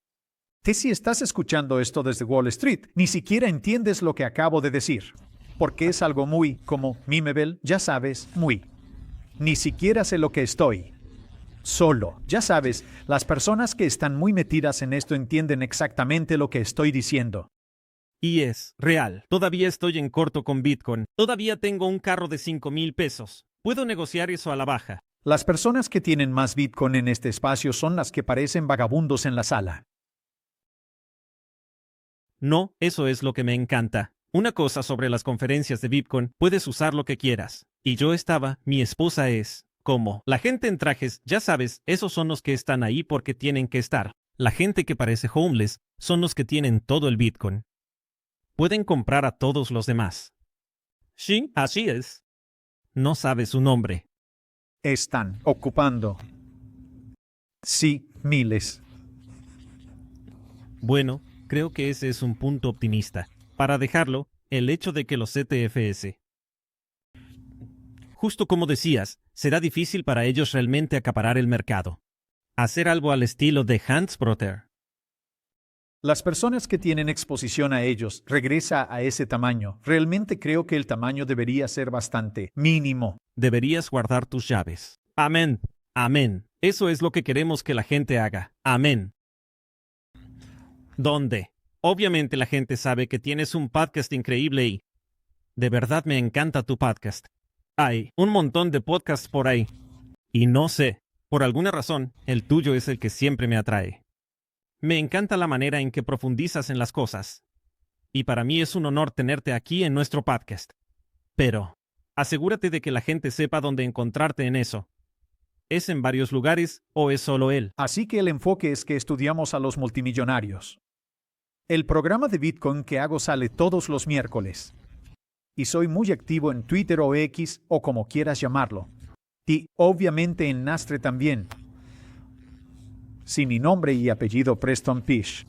Si estás escuchando esto desde Wall Street, ni siquiera entiendes lo que acabo de decir, porque es algo muy, como Mimebel, ya sabes, muy. Ni siquiera sé lo que estoy. Solo, ya sabes, las personas que están muy metidas en esto entienden exactamente lo que estoy diciendo. Y es real. Todavía estoy en corto con Bitcoin. Todavía tengo un carro de 5,000 pesos. Puedo negociar eso a la baja. Las personas que tienen más Bitcoin en este espacio son las que parecen vagabundos en la sala. No, eso es lo que me encanta. Una cosa sobre las conferencias de Bitcoin, puedes usar lo que quieras. Y yo estaba, mi esposa es, como, la gente en trajes, ya sabes, esos son los que están ahí porque tienen que estar. La gente que parece homeless son los que tienen todo el Bitcoin. Pueden comprar a todos los demás. Sí, así es. No sabe su nombre. Están ocupando. Sí, miles. Bueno, creo que ese es un punto optimista. Para dejarlo, el hecho de que los CTFS. Justo como decías, será difícil para ellos realmente acaparar el mercado. Hacer algo al estilo de Hans Broter. Las personas que tienen exposición a ellos regresa a ese tamaño. Realmente creo que el tamaño debería ser bastante mínimo. Deberías guardar tus llaves. Amén. Amén. Eso es lo que queremos que la gente haga. Amén. ¿Dónde? Obviamente la gente sabe que tienes un podcast increíble y... De verdad me encanta tu podcast. Hay un montón de podcasts por ahí. Y no sé, por alguna razón, el tuyo es el que siempre me atrae. Me encanta la manera en que profundizas en las cosas. Y para mí es un honor tenerte aquí en nuestro podcast. Pero, asegúrate de que la gente sepa dónde encontrarte en eso. ¿Es en varios lugares o es solo él? Así que el enfoque es que estudiamos a los multimillonarios. El programa de Bitcoin que hago sale todos los miércoles. Y soy muy activo en Twitter o X o como quieras llamarlo. Y, obviamente, en Nastre también. Sí, mi nombre y apellido Preston Pish.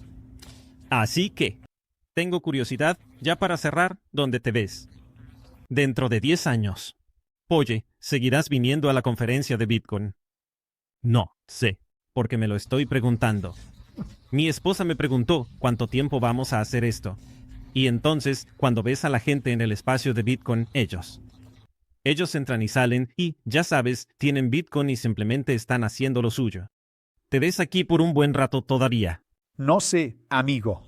Así que, tengo curiosidad, ya para cerrar, ¿dónde te ves? Dentro de 10 años. Oye, ¿seguirás viniendo a la conferencia de Bitcoin? No, sé, porque me lo estoy preguntando. Mi esposa me preguntó cuánto tiempo vamos a hacer esto. Y entonces, cuando ves a la gente en el espacio de Bitcoin, ellos entran y salen y, ya sabes, tienen Bitcoin y simplemente están haciendo lo suyo. Te ves aquí por un buen rato todavía. No sé, amigo.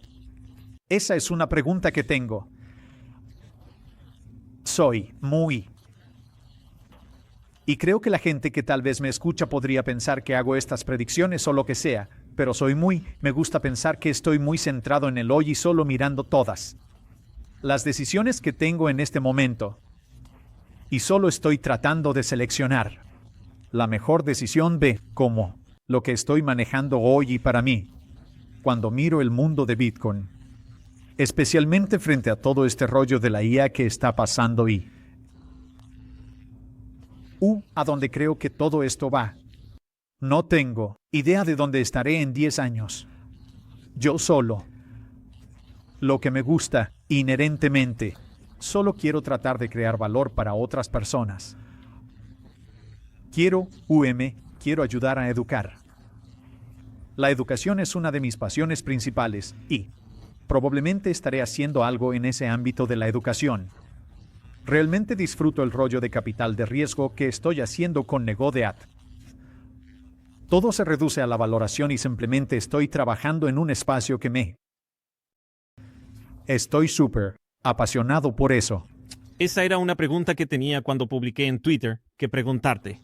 Esa es una pregunta que tengo. Soy muy... Y creo que la gente que tal vez me escucha podría pensar que hago estas predicciones o lo que sea, pero me gusta pensar que estoy muy centrado en el hoy y solo mirando todas las decisiones que tengo en este momento. Y solo estoy tratando de seleccionar la mejor decisión como lo que estoy manejando hoy y para mí. Cuando miro el mundo de Bitcoin, especialmente frente a todo este rollo de la IA que está pasando y a donde creo que todo esto va. No tengo idea de dónde estaré en 10 años. Yo solo. Lo que me gusta, inherentemente, solo quiero tratar de crear valor para otras personas. Quiero ayudar a educar. La educación es una de mis pasiones principales y probablemente estaré haciendo algo en ese ámbito de la educación. Realmente disfruto el rollo de capital de riesgo que estoy haciendo con Negodeat. Todo se reduce a la valoración y simplemente estoy trabajando en un espacio que estoy súper apasionado por eso. Esa era una pregunta que tenía cuando publiqué en Twitter que preguntarte.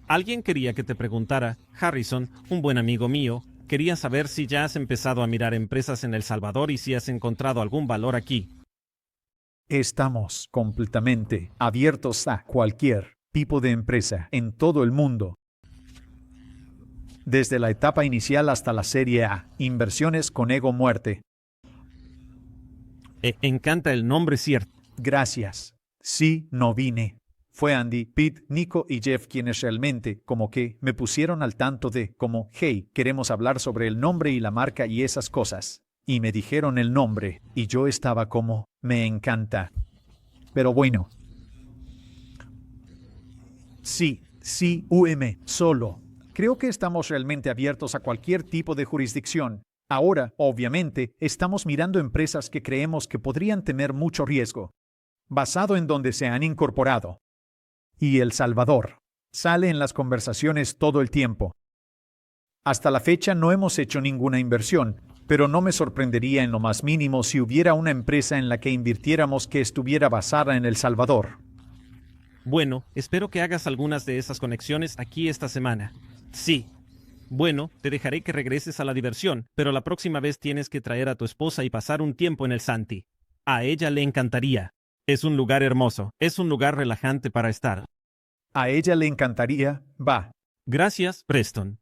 Alguien quería que te preguntara, Harrison, un buen amigo mío, quería saber si ya has empezado a mirar empresas en El Salvador y si has encontrado algún valor aquí. Estamos completamente abiertos a cualquier tipo de empresa en todo el mundo. Desde la etapa inicial hasta la serie A, inversiones con ego muerte. Encanta el nombre, cierto. Gracias. Sí, no vine. Fue Andy, Pete, Nico y Jeff quienes realmente, me pusieron al tanto de, hey, queremos hablar sobre el nombre y la marca y esas cosas. Y me dijeron el nombre, y yo estaba me encanta. Pero bueno. Sí, solo. Creo que estamos realmente abiertos a cualquier tipo de jurisdicción. Ahora, obviamente, estamos mirando empresas que creemos que podrían tener mucho riesgo, basado en donde se han incorporado. Y El Salvador sale en las conversaciones todo el tiempo. Hasta la fecha no hemos hecho ninguna inversión, pero no me sorprendería en lo más mínimo si hubiera una empresa en la que invirtiéramos que estuviera basada en El Salvador. Bueno, espero que hagas algunas de esas conexiones aquí esta semana. Sí. Bueno, te dejaré que regreses a la diversión, pero la próxima vez tienes que traer a tu esposa y pasar un tiempo en el Santi. A ella le encantaría. Es un lugar hermoso, es un lugar relajante para estar. A ella le encantaría, va. Gracias, Preston.